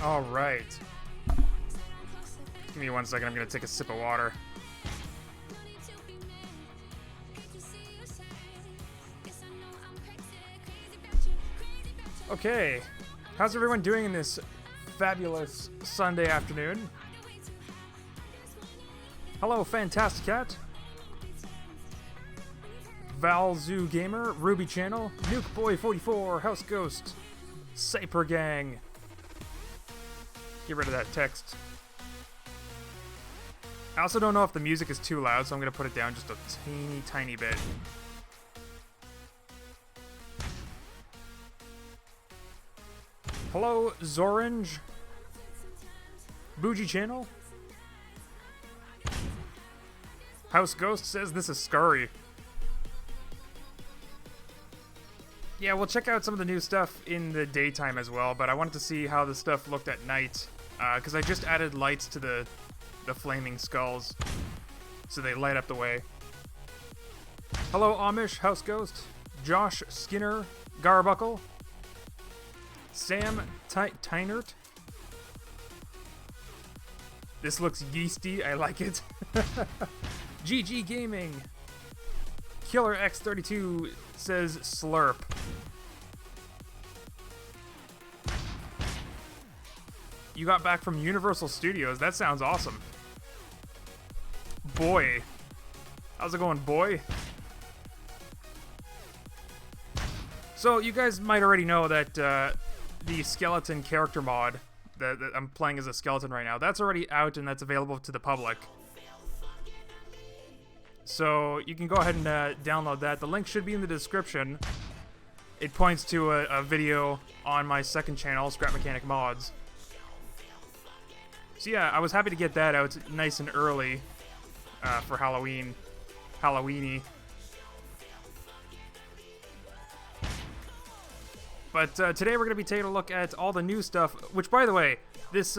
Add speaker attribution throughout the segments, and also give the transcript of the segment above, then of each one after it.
Speaker 1: All right. Give me 1 second. I'm going to take a sip of water. Okay. How's everyone doing in this fabulous Sunday afternoon? Hello, Fantastic Cat. Valzoo Gamer, Ruby Channel, Nuke Boy 44, House Ghost, Cyper Gang. Get rid of that text. I also don't know if the music is too loud, so I'm going to put it down just a tiny bit. Hello, Zorange. Bougie Channel. House Ghost says this is scurry. Yeah, we'll check out some of the new stuff in the daytime as well, but I wanted to see how the stuff looked at night, because I just added lights to the flaming skulls, so they light up the way. Hello, Amish, House Ghost, Josh Skinner, Garbuckle, Sam Tynert. This looks yeasty, I like it. GG Gaming. Killer X32 says slurp. You got back from Universal Studios. That sounds awesome. Boy. How's it going, boy? So, you guys might already know that the skeleton character mod that I'm playing as a skeleton right now, that's already out and that's available to the public. So, you can go ahead and download that. The link should be in the description. It points to a video on my second channel, Scrap Mechanic Mods. So yeah, I was happy to get that out nice and early for Halloween. Halloweeny. But today we're going to be taking a look at all the new stuff, which, by the way, this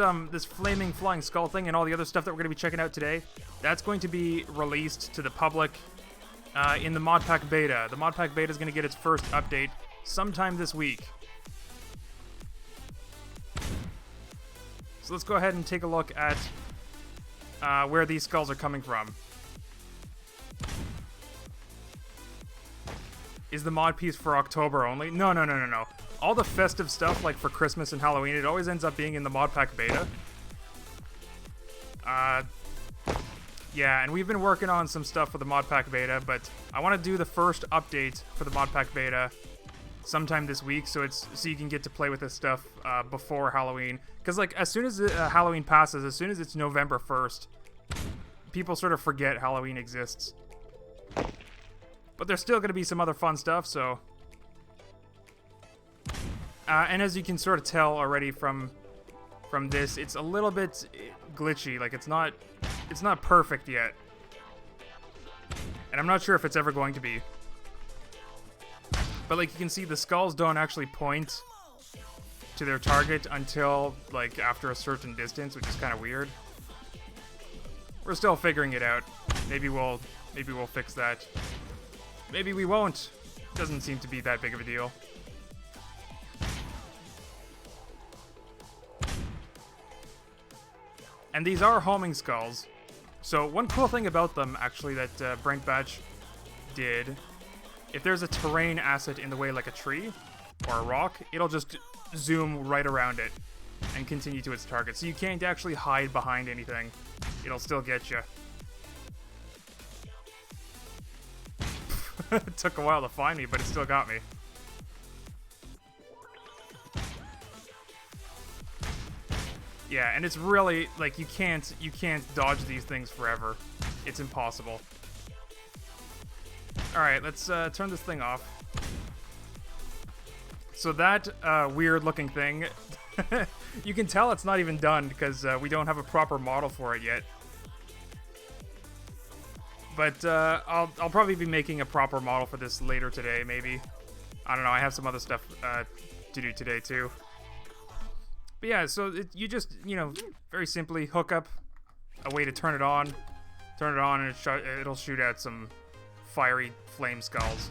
Speaker 1: flaming flying skull thing and all the other stuff that we're going to be checking out today, that's going to be released to the public in the Modpack Beta. The Modpack Beta is going to get its first update sometime this week. So let's go ahead and take a look at where these skulls are coming from. Is the mod piece for October only? No. All the festive stuff, like for Christmas and Halloween, it always ends up being in the Modpack Beta. Yeah, and we've been working on some stuff for the Modpack Beta, but I want to do the first update for the Modpack Beta sometime this week, so you can get to play with this stuff before Halloween. Because like as soon as Halloween passes, as soon as it's November 1st, people sort of forget Halloween exists. But there's still going to be some other fun stuff, so... and as you can sort of tell already from this, it's a little bit glitchy. Like, it's not perfect yet. And I'm not sure if it's ever going to be. But like you can see, the skulls don't actually point to their target until like after a certain distance, which is kind of weird. We're still figuring it out. Maybe we'll fix that. Maybe we won't. Doesn't seem to be that big of a deal. And these are homing skulls. So one cool thing about them, actually, that Brent Batch did, if there's a terrain asset in the way, like a tree or a rock, it'll just zoom right around it and continue to its target. So you can't actually hide behind anything. It'll still get you. It took a while to find me, but it still got me. Yeah, and it's really, like, you can't dodge these things forever. It's impossible. Alright, let's turn this thing off. So that weird looking thing, you can tell it's not even done because we don't have a proper model for it yet. But I'll probably be making a proper model for this later today, maybe. I don't know, I have some other stuff to do today too. But yeah, so you just, you know, very simply hook up a way to turn it on, and it'll shoot out some fiery flame skulls.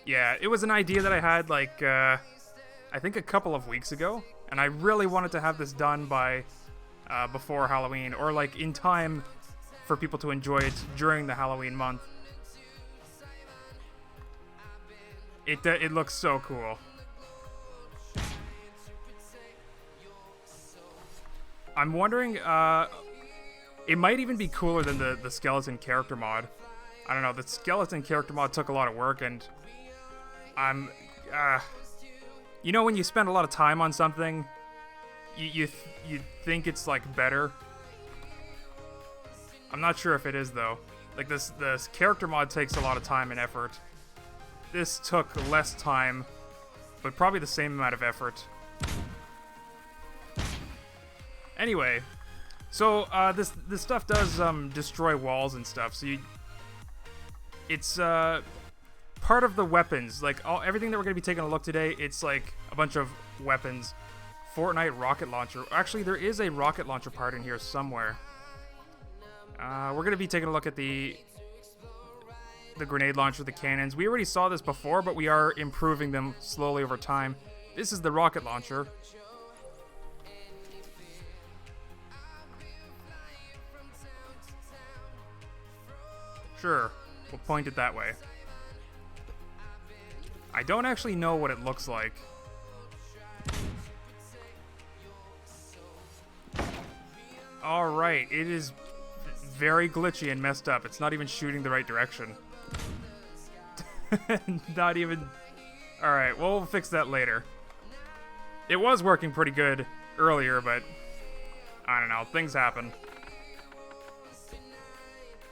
Speaker 1: Yeah, it was an idea that I had, like, I think a couple of weeks ago, and I really wanted to have this done by before Halloween, or like in time for people to enjoy it during the Halloween month. It looks so cool. I'm wondering, it might even be cooler than the skeleton character mod. I don't know, the skeleton character mod took a lot of work, and you know when you spend a lot of time on something, you think it's like better? I'm not sure if it is though. Like this character mod takes a lot of time and effort. This took less time, but probably the same amount of effort. Anyway, so this stuff does destroy walls and stuff. So it's part of the weapons. Like everything that we're gonna be taking a look today, it's like a bunch of weapons. Fortnite rocket launcher. Actually, there is a rocket launcher part in here somewhere. We're going to be taking a look at the grenade launcher, the cannons. We already saw this before, but we are improving them slowly over time. This is the rocket launcher. Sure, we'll point it that way. I don't actually know what it looks like. Alright, it is very glitchy and messed up. It's not even shooting the right direction. Not even... Alright, well, we'll fix that later. It was working pretty good earlier, but... I don't know, things happen.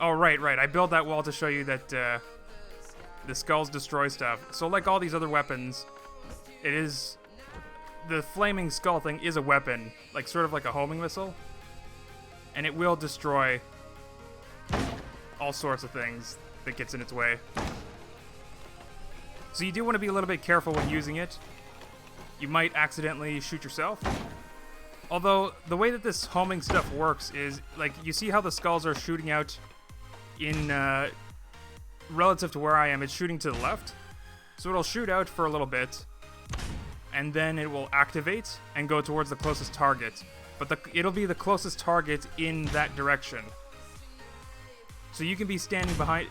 Speaker 1: Oh, right. I built that wall to show you that the skulls destroy stuff. So like all these other weapons, it is... The flaming skull thing is a weapon, like sort of like a homing missile. And it will destroy all sorts of things that gets in its way. So you do want to be a little bit careful when using it. You might accidentally shoot yourself. Although, the way that this homing stuff works is, like, you see how the skulls are shooting out in, relative to where I am, it's shooting to the left. So it'll shoot out for a little bit, and then it will activate and go towards the closest target. But it'll be the closest target in that direction. So you can be standing behind...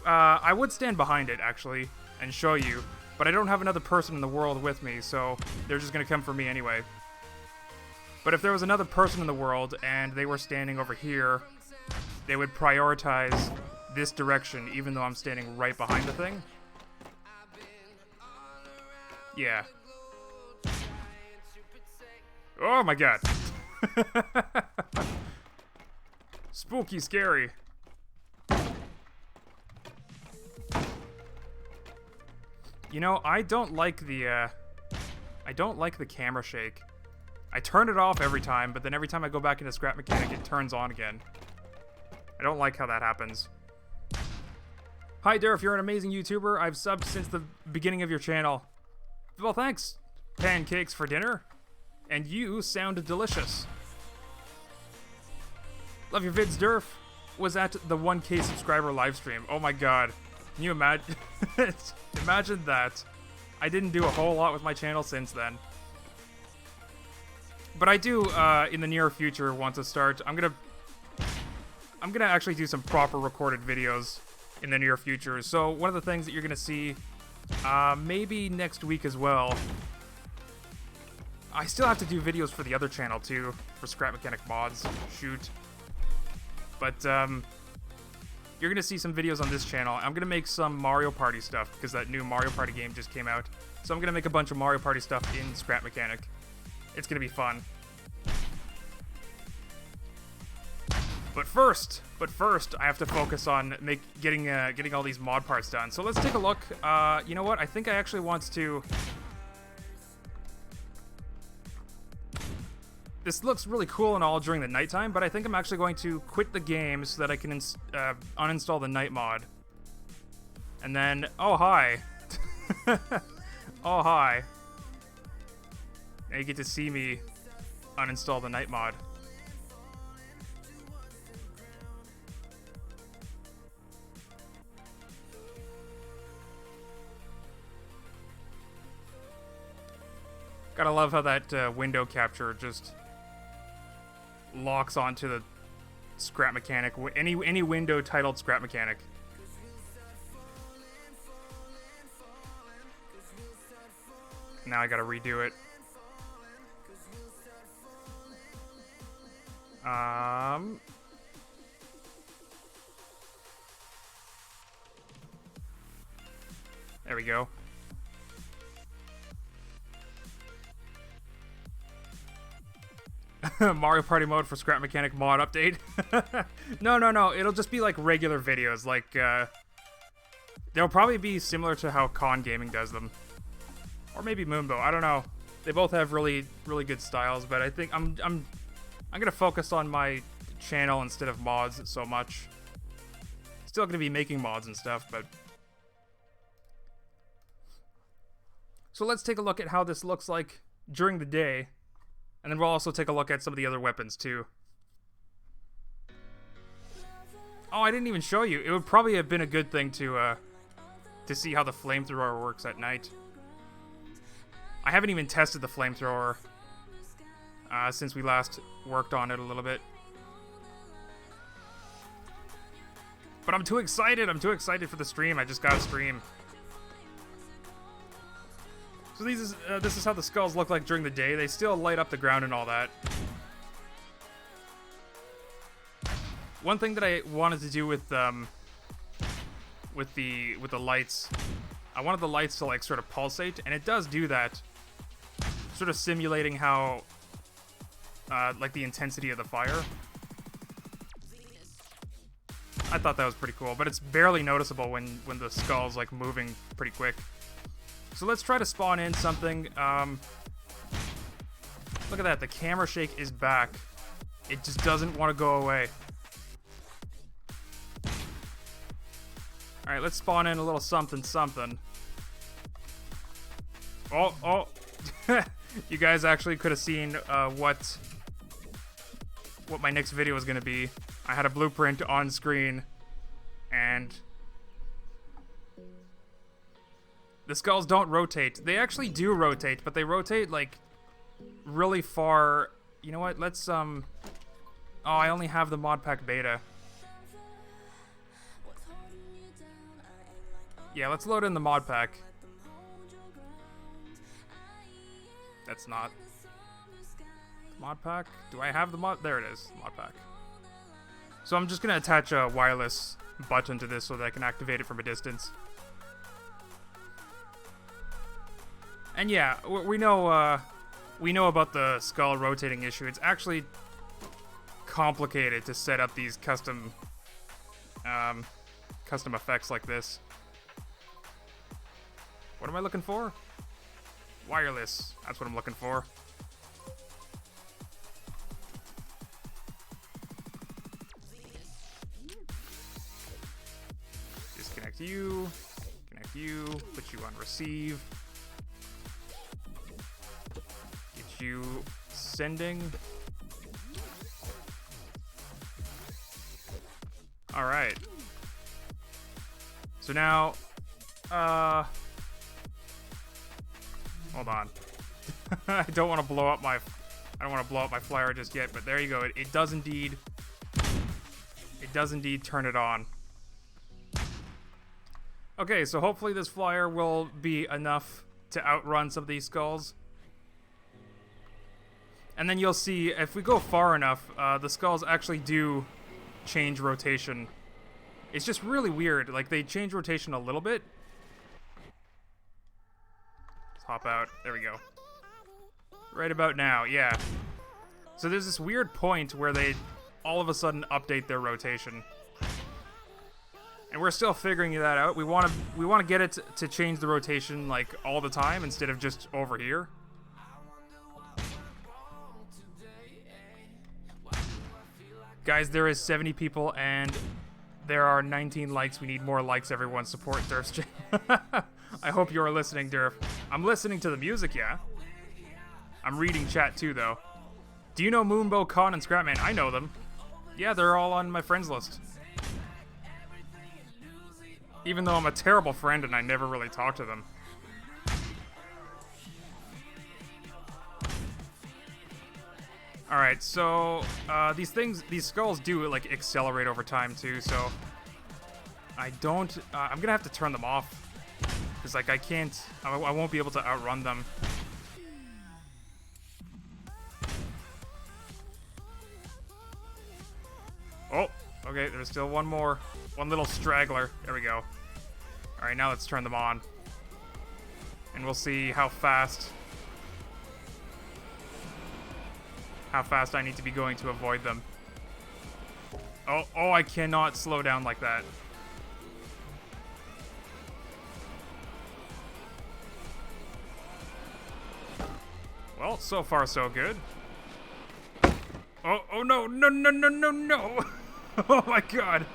Speaker 1: I would stand behind it, actually, and show you. But I don't have another person in the world with me, so they're just going to come for me anyway. But if there was another person in the world and they were standing over here, they would prioritize this direction even though I'm standing right behind the thing. Yeah. Oh my god. Spooky scary. You know, I don't like the camera shake. I turn it off every time, but then every time I go back into Scrap Mechanic, it turns on again. I don't like how that happens. Hi, Durf, you're an amazing YouTuber. I've subbed since the beginning of your channel. Well, thanks. Pancakes for dinner. And you sound delicious. Love your vids, Durf. Was at the 1K subscriber livestream. Oh my god. Can you imagine? Imagine that. I didn't do a whole lot with my channel since then. But I do, in the near future, want to start. I'm gonna actually do some proper recorded videos in the near future. So one of the things that you're gonna see, maybe next week as well. I still have to do videos for the other channel too, for Scrap Mechanic mods. Shoot. But you're gonna see some videos on this channel. I'm gonna make some Mario Party stuff because that new Mario Party game just came out. So I'm gonna make a bunch of Mario Party stuff in Scrap Mechanic. It's gonna be fun. But first, I have to focus on getting all these mod parts done. So let's take a look. You know what? I think I actually want to. This looks really cool and all during the nighttime, but I think I'm actually going to quit the game so that I can uninstall the night mod. And then, oh hi, oh hi. Now you get to see me uninstall the night mod. Gotta love how that window capture just locks onto the Scrap Mechanic. Any window titled Scrap Mechanic. Now I gotta redo it. There we go. Mario Party mode for Scrap Mechanic mod update. No. It'll just be like regular videos. Like, they'll probably be similar to how Con Gaming does them. Or maybe Moonbow. I don't know. They both have really good styles, but I think I'm gonna focus on my channel instead of mods so much. Still gonna be making mods and stuff, but. So let's take a look at how this looks like during the day. And then we'll also take a look at some of the other weapons, too. Oh, I didn't even show you. It would probably have been a good thing to see how the Flamethrower works at night. I haven't even tested the Flamethrower since we last worked on it a little bit. But I'm too excited. I'm too excited for the stream. I just got a stream. So this is how the skulls look like during the day. They still light up the ground and all that. One thing that I wanted to do with the lights, I wanted the lights to like sort of pulsate, and it does do that, sort of simulating how like the intensity of the fire. I thought that was pretty cool, but it's barely noticeable when the skull's like moving pretty quick. So let's try to spawn in something. Look at that, the camera shake is back. It just doesn't want to go away. Alright, let's spawn in a little something. Oh. You guys actually could have seen what my next video was going to be. I had a blueprint on screen, and the skulls don't rotate. They actually do rotate, but they rotate, like, really far. You know what? Let's, Oh, I only have the Modpack BETA. Yeah, let's load in the Modpack. That's not. Modpack? Do I have the mod? There it is, Modpack. So I'm just gonna attach a wireless button to this so that I can activate it from a distance. And yeah, we know about the skull rotating issue. It's actually complicated to set up these custom effects like this. What am I looking for? Wireless. That's what I'm looking for. Disconnect you. Connect you. Put you on receive. Get you sending. Alright. So now, hold on. I don't want to blow up my flyer just yet, but there you go. It does indeed turn it on. Okay, so hopefully this flyer will be enough to outrun some of these skulls. And then you'll see, if we go far enough, the skulls actually do change rotation. It's just really weird. Like, they change rotation a little bit. Let's hop out. There we go. Right about now, yeah. So there's this weird point where they all of a sudden update their rotation. And we're still figuring that out. We want to get it to change the rotation like all the time instead of just over here. Guys, there is 70 people and there are 19 likes. We need more likes, everyone. Support Durf's channel. I hope you're listening, Durf. I'm listening to the music, yeah. I'm reading chat too, though. Do you know Moonbow, Con, and Scrapman? I know them. Yeah, they're all on my friends list. Even though I'm a terrible friend and I never really talk to them. Alright, so these skulls do like accelerate over time too, so I'm gonna have to turn them off. Because like I won't be able to outrun them. Oh, okay, there's still one little straggler. There we go. Alright, now let's turn them on. And we'll see how fast I need to be going to avoid them. Oh, I cannot slow down like that. Well, so far so good. Oh no, no, no, no, no, no. Oh my god.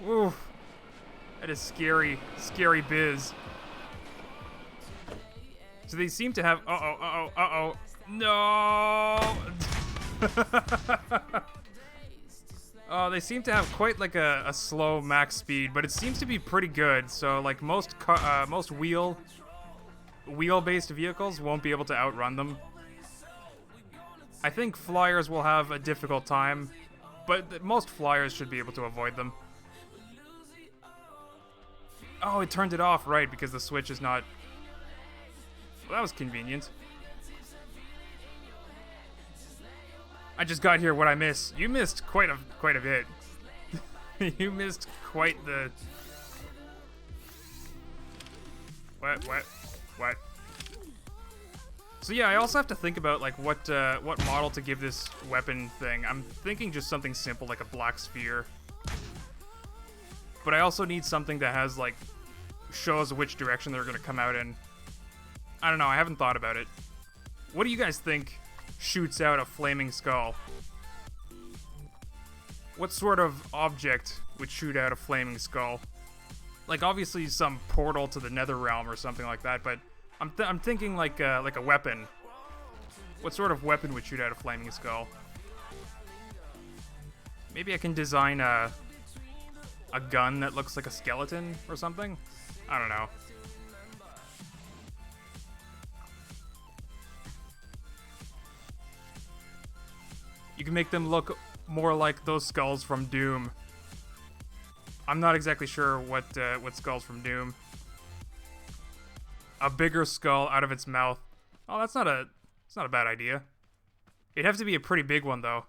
Speaker 1: Oof. That is scary, scary biz. So they seem to have, uh-oh. No! Oh, they seem to have quite like a slow max speed, but it seems to be pretty good. So like most wheel-based vehicles won't be able to outrun them. I think flyers will have a difficult time, but most flyers should be able to avoid them. Oh, it turned it off, right, because the switch is not... Well, that was convenient. I just got here. What I miss? You missed quite a bit. You missed quite the... What? So yeah, I also have to think about like what model to give this weapon thing. I'm thinking just something simple like a black sphere. But I also need something that has like shows which direction they're gonna come out in. I don't know. I haven't thought about it. What do you guys think shoots out a flaming skull? What sort of object would shoot out a flaming skull? Like obviously some portal to the Nether Realm or something like that, but I'm thinking like a weapon. What sort of weapon would shoot out a flaming skull? Maybe I can design a gun that looks like a skeleton or something? I don't know. You can make them look more like those skulls from Doom. I'm not exactly sure what skulls from Doom. A bigger skull out of its mouth. Oh, it's not a bad idea. It'd have to be a pretty big one, though.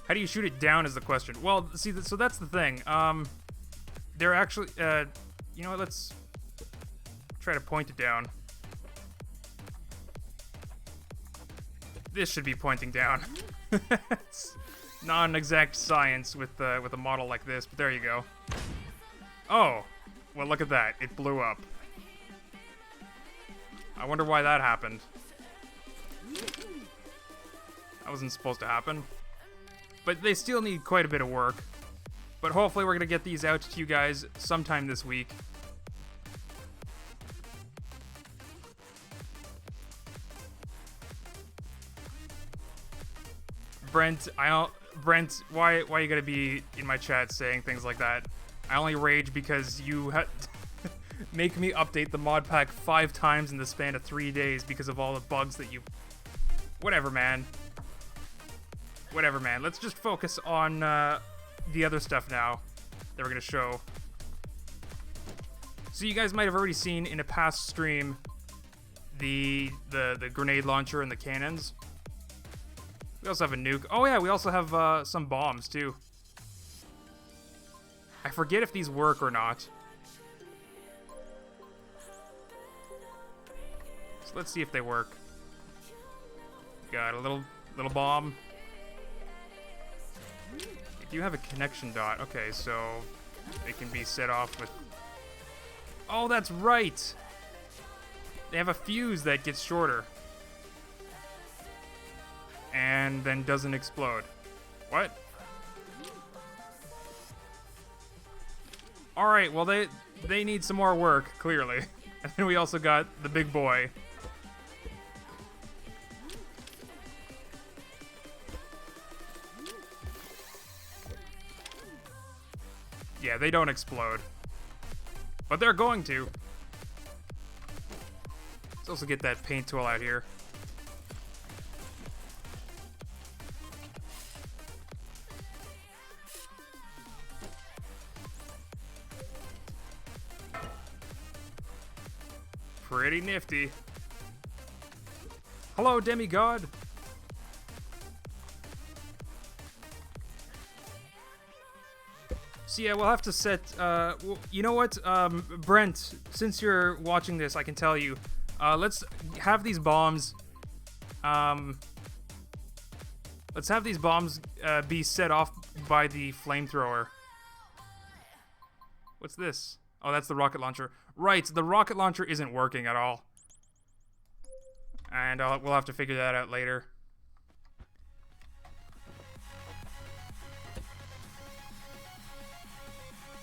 Speaker 1: How do you shoot it down is the question. Well, see, so that's the thing. They're actually, you know what, let's try to point it down. This should be pointing down. It's not an exact science with a model like this, but there you go. Oh, well, look at that. It blew up. I wonder why that happened. That wasn't supposed to happen. But they still need quite a bit of work. But hopefully we're going to get these out to you guys sometime this week. Brent, why you gotta be in my chat saying things like that? I only rage because you make me update the mod pack 5 times in the span of 3 days because of all the bugs that you... Whatever, man. Whatever, man. Let's just focus on the other stuff now that we're gonna show. So you guys might have already seen in a past stream the grenade launcher and the cannons. We also have a nuke. Oh yeah, we also have some bombs too. I forget if these work or not. So let's see if they work. Got a little bomb. They do have a connection dot. Okay, so they can be set off with... Oh, that's right! They have a fuse that gets shorter. And then doesn't explode. What? Alright, well they need some more work, clearly. And then we also got the big boy. Yeah, they don't explode. But they're going to. Let's also get that paint tool out here. Pretty nifty. Hello, demigod. So yeah, we'll have to set, well, you know what, Brent, since you're watching this, I can tell you, let's have these bombs, be set off by the flamethrower. What's this? Oh, that's the rocket launcher. Right, the rocket launcher isn't working at all. And we'll have to figure that out later.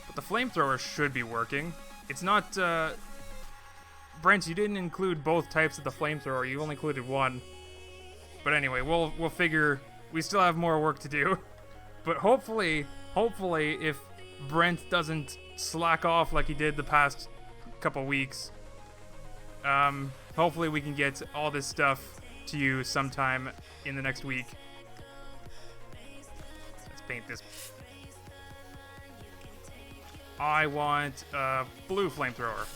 Speaker 1: But the flamethrower should be working. It's not, Brent, you didn't include both types of the flamethrower. You only included one. But anyway, we'll figure... We still have more work to do. But hopefully, if Brent doesn't slack off like he did the past couple weeks, hopefully we can get all this stuff to you sometime in the next week. Let's paint this. I want a blue flamethrower.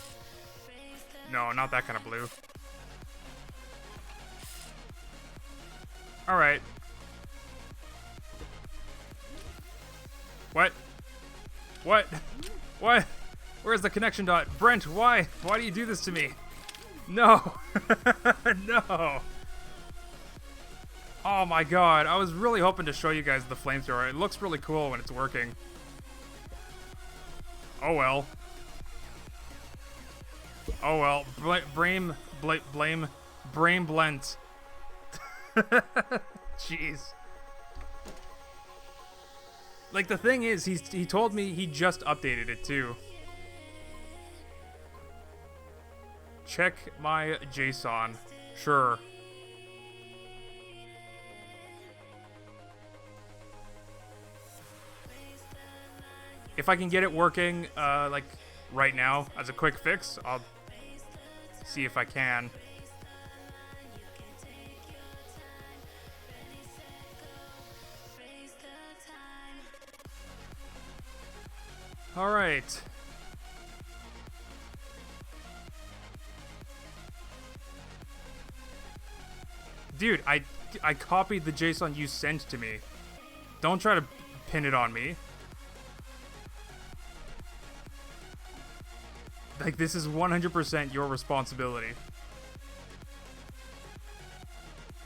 Speaker 1: No, not that kind of blue. Alright. What? What? What? Where's the connection dot? Brent, why? Why do you do this to me? No! No! Oh my god, I was really hoping to show you guys the flamethrower. It looks really cool when it's working. Oh well. Oh well. Blame Blent. Jeez. Like, the thing is, he told me he just updated it too. Check my JSON. Sure. If I can get it working, like, right now, as a quick fix, I'll see if I can. All right. Dude, I copied the JSON you sent to me. Don't try to pin it on me. Like, this is 100% your responsibility.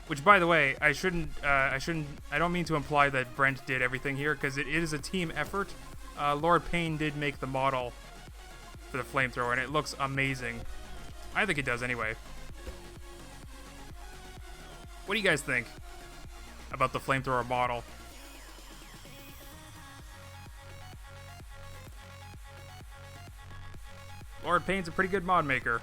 Speaker 1: Which, by the way, I don't mean to imply that Brent did everything here, because it is a team effort. Lord Payne did make the model for the flamethrower, and it looks amazing. I think it does anyway. What do you guys think about the flamethrower model? Lord Payne's a pretty good mod maker.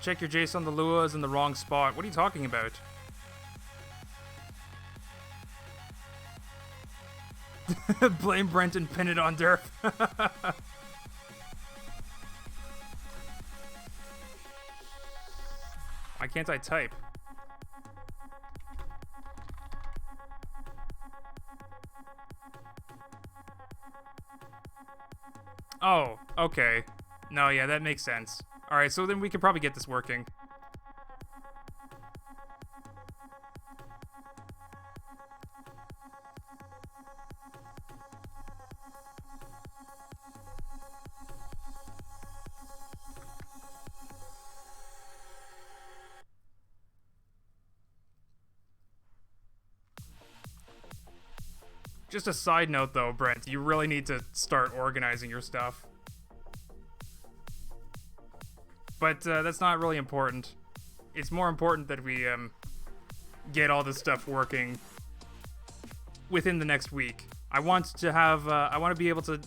Speaker 1: Check your JSON, the Lua is in the wrong spot. What are you talking about? Blame Brent and pin it on Durf. Why can't I type? Oh, okay. No, yeah, that makes sense. Alright, so then we could probably get this working. Just a side note though, Brent, you really need to start organizing your stuff. But that's not really important. It's more important that we get all this stuff working within the next week. I want to be able to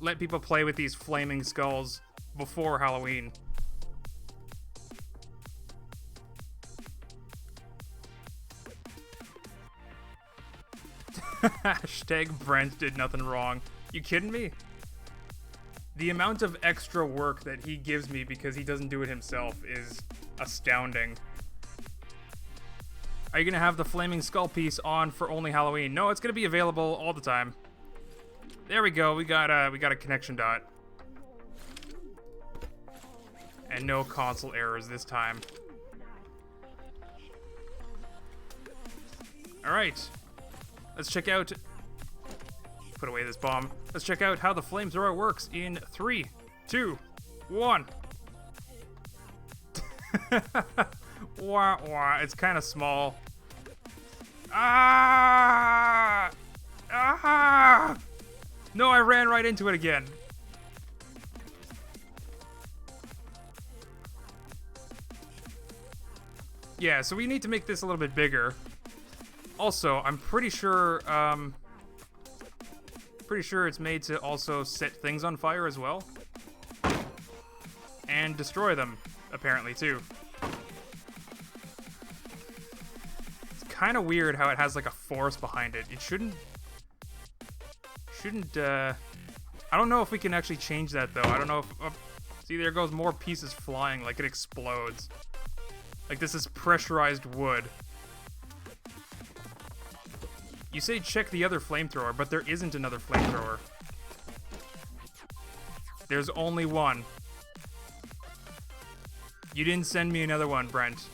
Speaker 1: let people play with these flaming skulls before Halloween. Hashtag Brent did nothing wrong. You kidding me? The amount of extra work that he gives me because he doesn't do it himself is astounding. Are you gonna have the flaming skull piece on for only Halloween? No, it's gonna be available all the time. There we go. We got a connection dot, and no console errors this time. All right, let's check out. Put away this bomb. Let's check out how the flamethrower works in 3, 2, 1. Wah, wah. It's kind of small. Ah! Ah! No, I ran right into it again. Yeah, so we need to make this a little bit bigger. Also, I'm pretty sure it's made to also set things on fire as well. And destroy them, apparently, too. It's kind of weird how it has, like, a force behind it. It shouldn't, I don't know if we can actually change that, though. I don't know if, see, there goes more pieces flying, like it explodes. Like, this is pressurized wood. You say check the other flamethrower, but there isn't another flamethrower. There's only one. You didn't send me another one, Brent.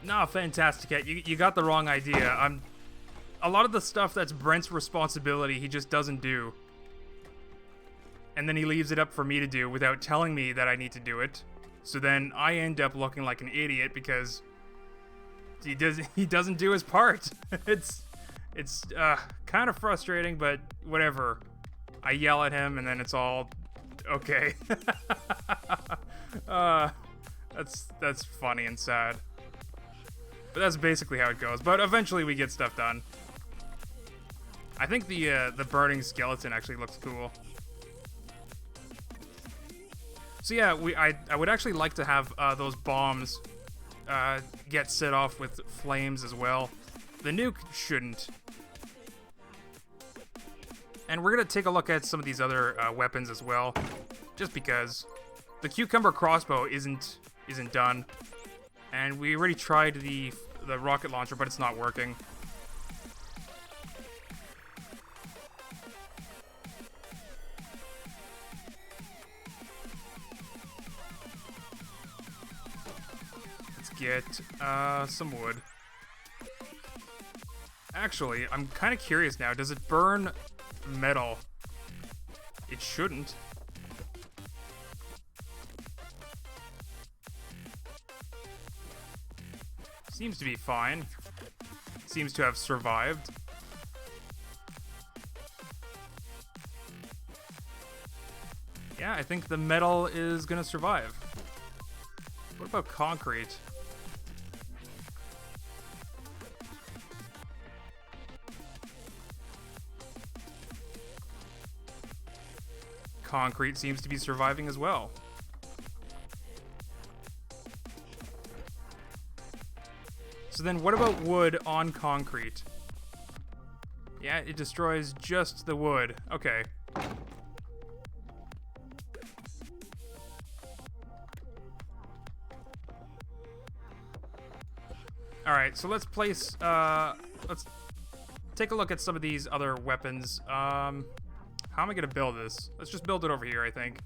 Speaker 1: Nah, fantastic. You got the wrong idea. A lot of the stuff that's Brent's responsibility, he just doesn't do. And then he leaves it up for me to do without telling me that I need to do it. So then I end up looking like an idiot because he doesn't do his part. It's kind of frustrating, but whatever. I yell at him and then it's all okay. That's funny and sad. But that's basically how it goes. But eventually we get stuff done. I think the burning skeleton actually looks cool. So yeah, I would actually like to have those bombs get set off with flames as well. The nuke shouldn't. And we're going to take a look at some of these other weapons as well, just because the cucumber crossbow isn't done. And we already tried the rocket launcher, but it's not working. Let's get some wood. Actually, I'm kind of curious now. Does it burn metal? It shouldn't. Seems to be fine. Seems to have survived. Yeah, I think the metal is gonna survive. What about concrete? Concrete seems to be surviving as well. So then what about wood on concrete? Yeah, it destroys just the wood. Okay. Alright, so let's place, let's take a look at some of these other weapons. How am I gonna build this? Let's just build it over here, I think.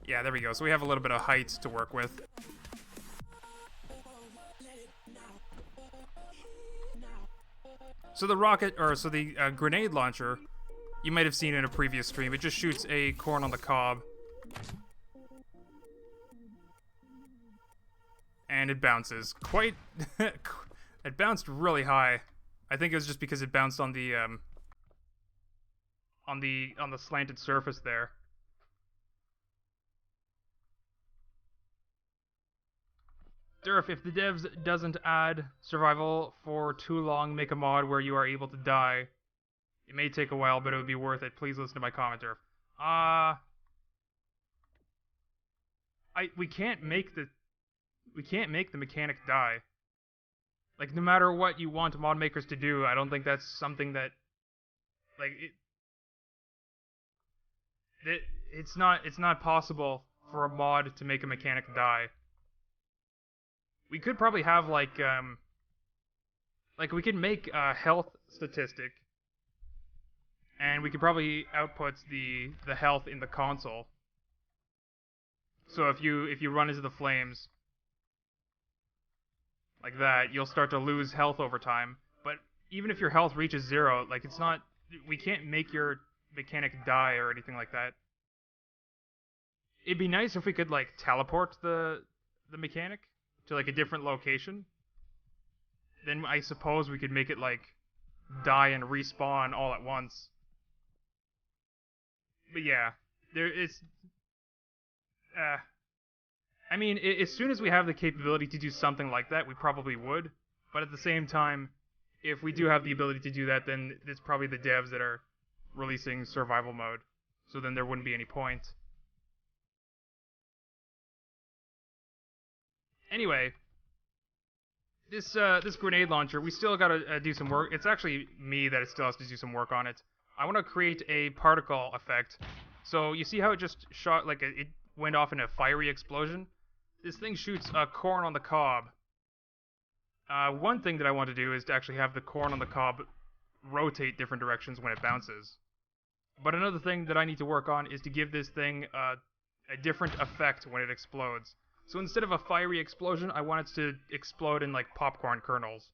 Speaker 1: Yeah, there we go. So we have a little bit of height to work with. So the rocket, or so the grenade launcher, you might have seen in a previous stream, it just shoots a corn on the cob. And it bounces quite... it bounced really high. I think it was just because it bounced on the slanted surface there. Durf, if the devs doesn't add survival for too long, make a mod where you are able to die. It may take a while, but it would be worth it. Please listen to my comment, Durf. We can't make the mechanic die. Like, no matter what you want mod makers to do, I don't think that's something that, like, it's not possible for a mod to make a mechanic die. We could probably have, like we could make a health statistic, and we could probably output the health in the console. So if you run into the flames like that, you'll start to lose health over time. But even if your health reaches 0, like, it's not... We can't make your mechanic die or anything like that. It'd be nice if we could, like, teleport the mechanic to, like, a different location. Then I suppose we could make it, like, die and respawn all at once. But yeah, I mean, as soon as we have the capability to do something like that, we probably would. But at the same time, if we do have the ability to do that, then it's probably the devs that are releasing survival mode. So then there wouldn't be any point. Anyway, this grenade launcher, we still gotta do some work. It's actually me that still has to do some work on it. I want to create a particle effect. So you see how it just shot, like, it went off in a fiery explosion? This thing shoots corn on the cob. One thing that I want to do is to actually have the corn on the cob rotate different directions when it bounces. But another thing that I need to work on is to give this thing a different effect when it explodes. So instead of a fiery explosion, I want it to explode in, like, popcorn kernels.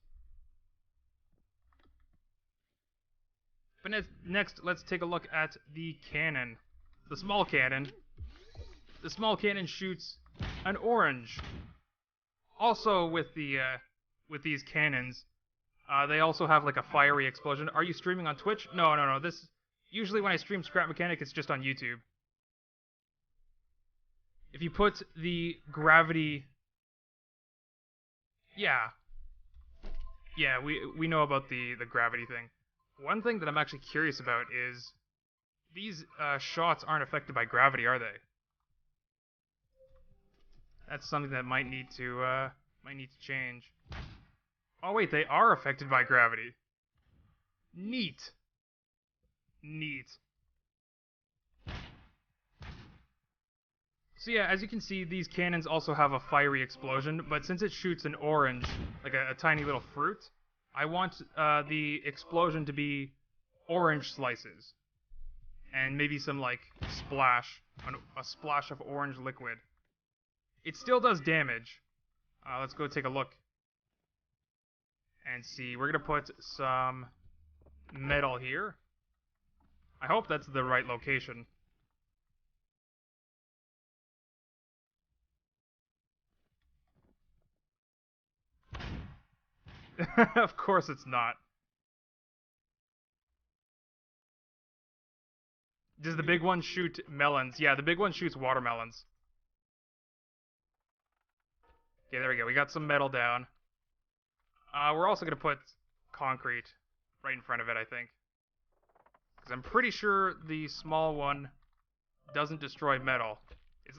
Speaker 1: But next, let's take a look at the cannon. The small cannon. The small cannon shoots an orange. Also with these cannons, they also have, like, a fiery explosion. Are you streaming on Twitch? No. This usually when I stream Scrap Mechanic, it's just on YouTube. If you put the gravity, yeah, we know about the gravity thing. One thing that I'm actually curious about is these shots aren't affected by gravity, are they? That's something that might need to change. Oh wait, they are affected by gravity. Neat. Neat. So yeah, as you can see, these cannons also have a fiery explosion, but since it shoots an orange, like a tiny little fruit, I want the explosion to be orange slices. And maybe some, like, splash, a splash of orange liquid. It still does damage. Let's go take a look. And see, we're gonna put some metal here. I hope that's the right location. Of course it's not. Does the big one shoot melons? Yeah, the big one shoots watermelons. Okay, there we go. We got some metal down. We're also going to put concrete right in front of it, I think. Because I'm pretty sure the small one doesn't destroy metal.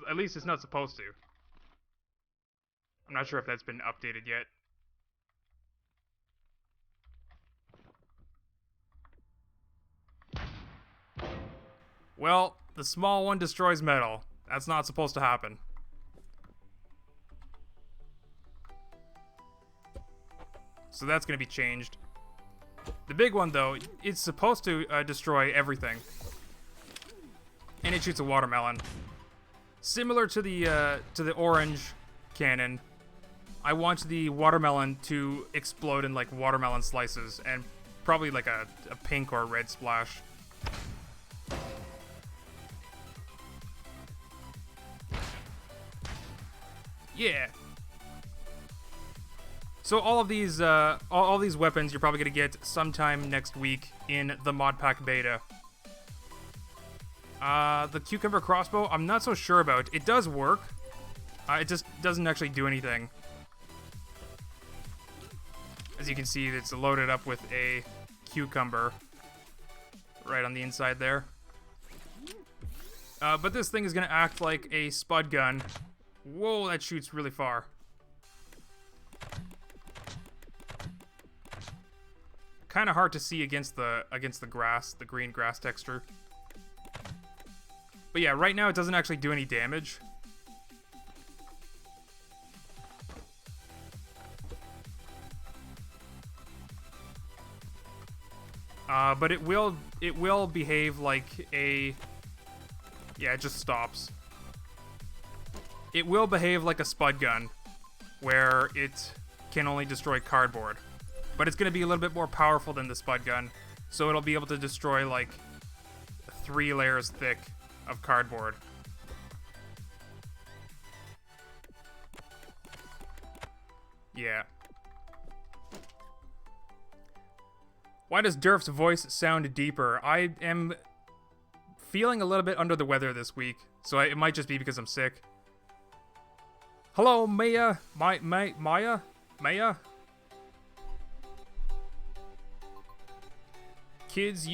Speaker 1: At least it's not supposed to. I'm not sure if that's been updated yet. Well, the small one destroys metal. That's not supposed to happen. So that's going to be changed. The big one, though, it's supposed to destroy everything. And it shoots a watermelon. Similar to the orange cannon, I want the watermelon to explode in, like, watermelon slices. And probably, like, a pink or a red splash. Yeah. So all of these, all these weapons you're probably gonna get sometime next week in the Modpack BETA. The cucumber crossbow, I'm not so sure about. It does work. It just doesn't actually do anything. As you can see, it's loaded up with a cucumber right on the inside there. But this thing is gonna act like a spud gun. Whoa, that shoots really far. Kind of hard to see against the grass, the green grass texture. But yeah, right now it doesn't actually do any damage. But it will behave like a... Yeah, it just stops. It will behave like a spud gun, where it can only destroy cardboard. But it's going to be a little bit more powerful than the spud gun, so it'll be able to destroy, like, 3 layers thick of cardboard. Yeah. Why does Durf's voice sound deeper? I am feeling a little bit under the weather this week, so it might just be because I'm sick. Hello, Maya? Maya? Maya? Kids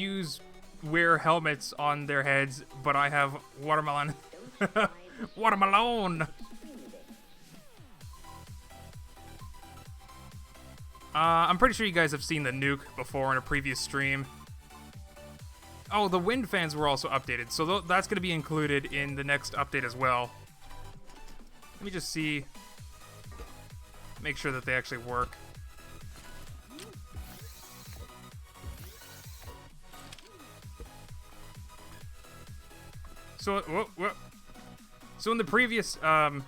Speaker 1: wear helmets on their heads, but I have watermelon. Watermelon! I'm pretty sure you guys have seen the nuke before in a previous stream. Oh, the wind fans were also updated, so that's going to be included in the next update as well. Let me just see. Make sure that they actually work. So, so in the previous, the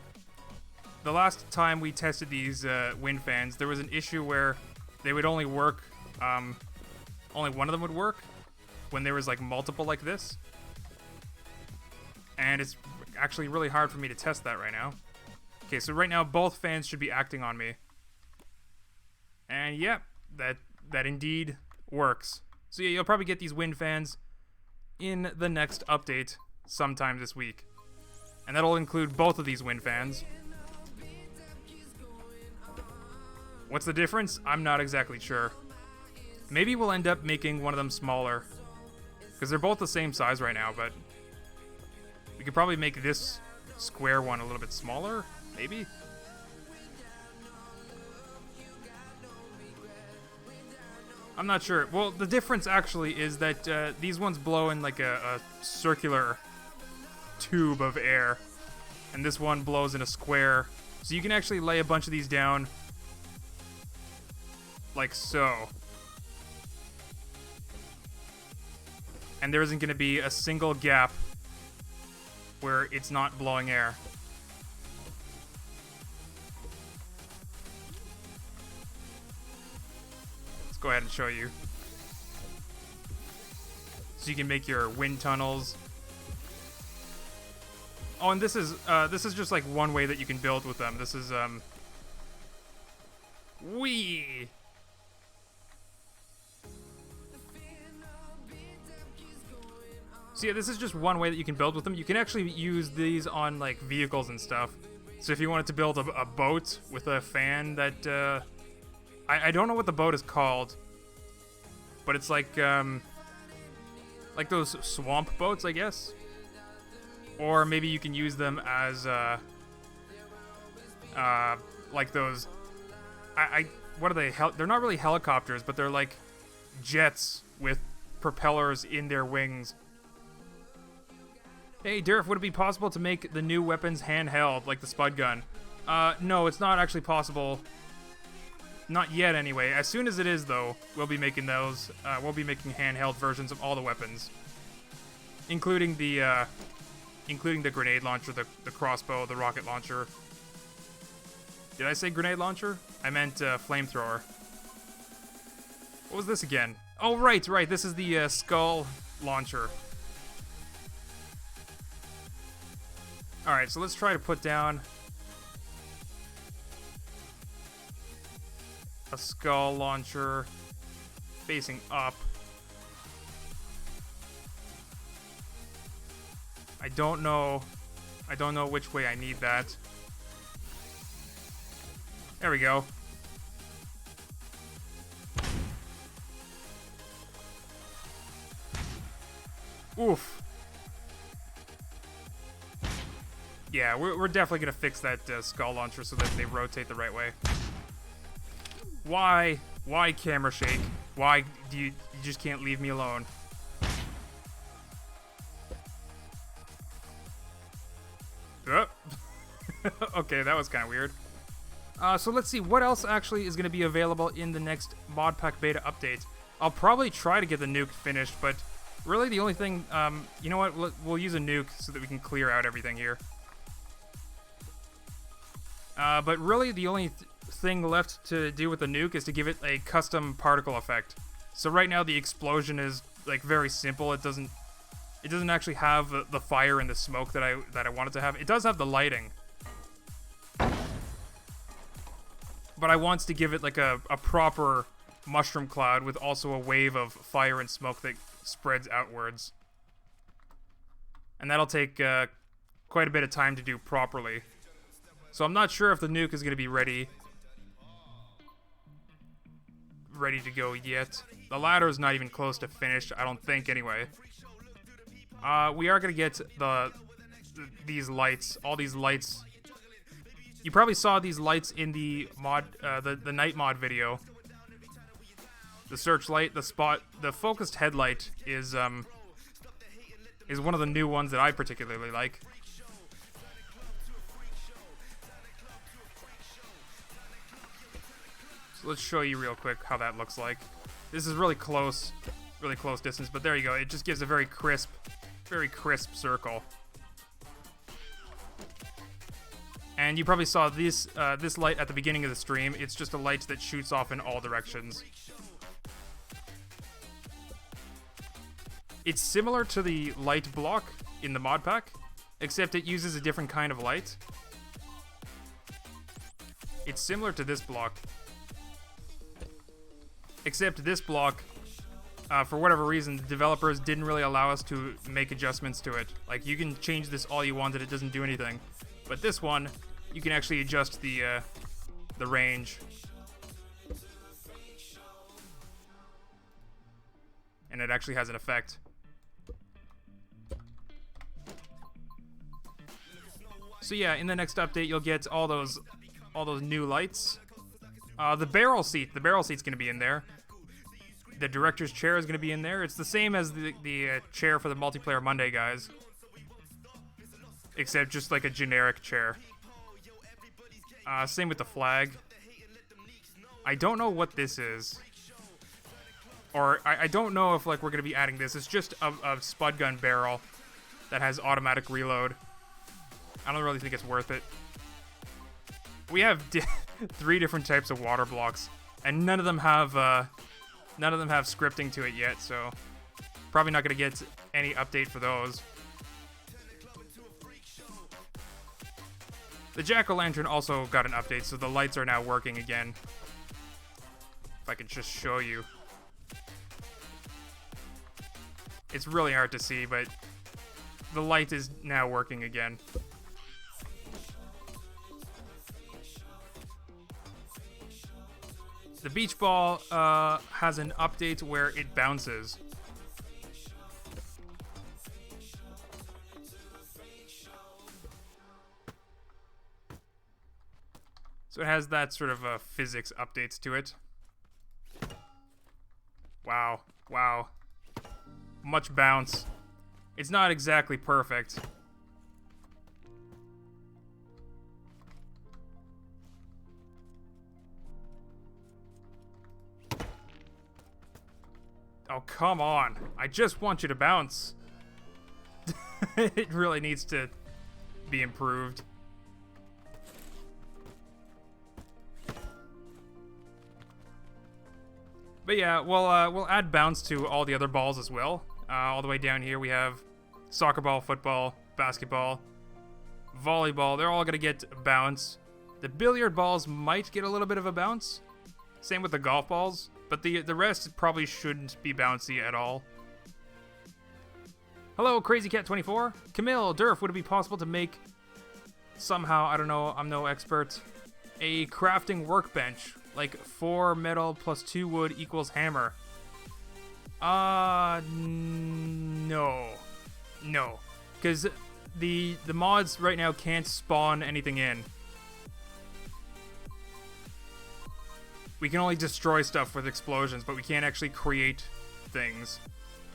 Speaker 1: last time we tested these wind fans, there was an issue where they would only work, only one of them would work when there was like multiple like this. And it's actually really hard for me to test that right now. Okay, so right now both fans should be acting on me. And yeah, that indeed works. So yeah, you'll probably get these wind fans in the next update sometime this week. And that'll include both of these wind fans. What's the difference? I'm not exactly sure. Maybe we'll end up making one of them smaller. Because they're both the same size right now, but we could probably make this square one a little bit smaller, maybe? I'm not sure. Well, the difference actually is that these ones blow in like a circular tube of air, and this one blows in a square. So you can actually lay a bunch of these down like so. And there isn't going to be a single gap where it's not blowing air. Let's go ahead and show you. So you can make your wind tunnels. Oh, and this is just like one way that you can build with them. This is wee. So yeah, this is just one way that you can build with them. You can actually use these on like vehicles and stuff. So if you wanted to build a boat with a fan that I don't know what the boat is called, but it's like those swamp boats, I guess. Or maybe you can use them as like those what are they? They're not really helicopters, but they're like jets with propellers in their wings. Hey, Durf, would it be possible to make the new weapons handheld, like the Spud Gun? No, it's not actually possible. Not yet, anyway. As soon as it is, though, we'll be making those. We'll be making handheld versions of all the weapons, including the grenade launcher, the crossbow, the rocket launcher. Did I say grenade launcher? I meant flamethrower. What was this again? Oh, right. This is the skull launcher. Alright, so let's try to put down a skull launcher facing up. I don't know which way I need that. There we go. Oof. Yeah, we're definitely gonna fix that skull launcher so that they rotate the right way. Why camera shake? Why do you just can't leave me alone? Okay, that was kind of weird. So let's see what else actually is gonna be available in the next Modpack Beta update. I'll probably try to get the nuke finished, but really the only thing, you know what? We'll use a nuke so that we can clear out everything here. But really, the only thing left to do with the nuke is to give it a custom particle effect. So right now, the explosion is like very simple. It doesn't actually have the fire and the smoke that I want it to have. It does have the lighting, but I want to give it like a proper mushroom cloud with also a wave of fire and smoke that spreads outwards. And that'll take quite a bit of time to do properly. So I'm not sure if the nuke is going to be ready to go yet. The ladder is not even close to finished, I don't think, anyway. We are going to get these lights, all these lights. You probably saw these lights in the mod, the night mod video. The searchlight, the spot, the focused headlight is one of the new ones that I particularly like. So let's show you real quick how that looks like. This is really close distance, but there you go. It just gives a very crisp circle. And you probably saw this light at the beginning of the stream. It's just a light that shoots off in all directions. It's similar to the light block in the mod pack, except it uses a different kind of light. It's similar to this block, except this block, for whatever reason, the developers didn't really allow us to make adjustments to it. Like, you can change this all you want and it doesn't do anything. But this one, you can actually adjust the range. And it actually has an effect. So yeah, in the next update, you'll get all those new lights. The barrel seat's gonna be in there. The director's chair is going to be in there. It's the same as the chair for the Multiplayer Monday guys. Except just like a generic chair. Same with the flag. I don't know what this is. Or, I don't know if like we're going to be adding this. It's just a spud gun barrel that has automatic reload. I don't really think it's worth it. We have 3 different types of water blocks, and none of them have scripting to it yet, so probably not going to get any update for those. The jack-o'-lantern also got an update, so the lights are now working again. If I could just show you. It's really hard to see, but the light is now working again. The beach ball has an update where it bounces. So it has that sort of physics updates to it. Wow. Wow. Much bounce. It's not exactly perfect. Oh, come on. I just want you to bounce. It really needs to be improved. But yeah, we'll add bounce to all the other balls as well. All the way down here we have soccer ball, football, basketball, volleyball. They're all going to get bounce. The billiard balls might get a little bit of a bounce. Same with the golf balls. But the rest probably shouldn't be bouncy at all. Hello, CrazyCat24. Camille, Durf, would it be possible to make somehow, I don't know, I'm no expert, a crafting workbench? Like 4 metal plus 2 wood equals hammer. No. No. Because the mods right now can't spawn anything in. We can only destroy stuff with explosions, but we can't actually create things.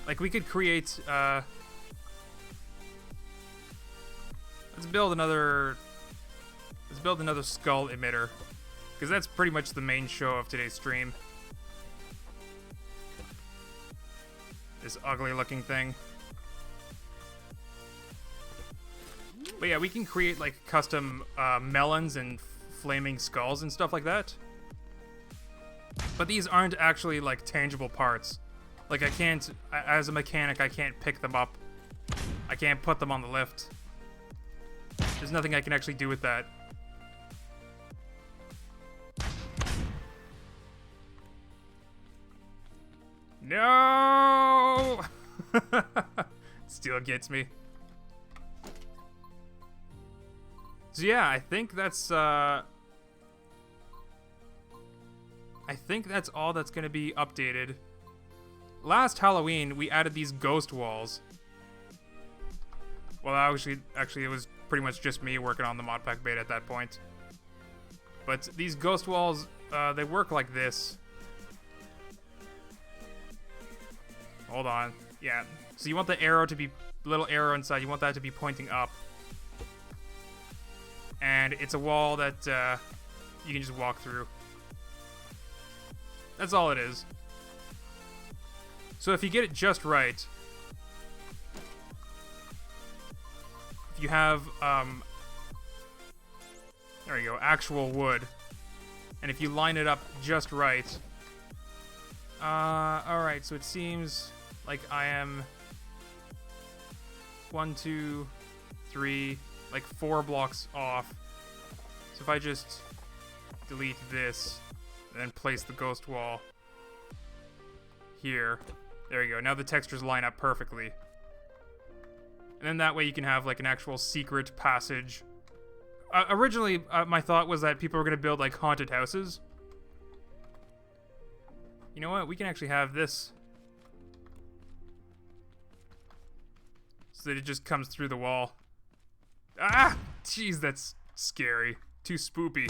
Speaker 1: Like, we could create, let's build another skull emitter. Because that's pretty much the main show of today's stream. This ugly looking thing. But yeah, we can create like custom melons and flaming skulls and stuff like that. But these aren't actually like tangible parts. Like I can't, as a mechanic, I can't pick them up. I can't put them on the lift. There's nothing I can actually do with that. No! Still gets me. So yeah, I think that's all that's gonna be updated. Last Halloween, we added these ghost walls. Well, actually, it was pretty much just me working on the Modpack beta at that point. But these ghost walls, they work like this. Hold on. Yeah. So you want the arrow to be, little arrow inside, you want that to be pointing up. And it's a wall that you can just walk through. That's all it is. So if you get it just right, if you have, there you go, actual wood, and if you line it up just right, alright, so it seems like I am 1, 2, 3, like 4 blocks off. So if I just delete this, and then place the ghost wall here, there you go. Now the textures line up perfectly. And then that way you can have like an actual secret passage. Originally, my thought was that people were going to build like haunted houses. You know what? We can actually have this. So that it just comes through the wall. Ah! Jeez, that's scary. Too spoopy.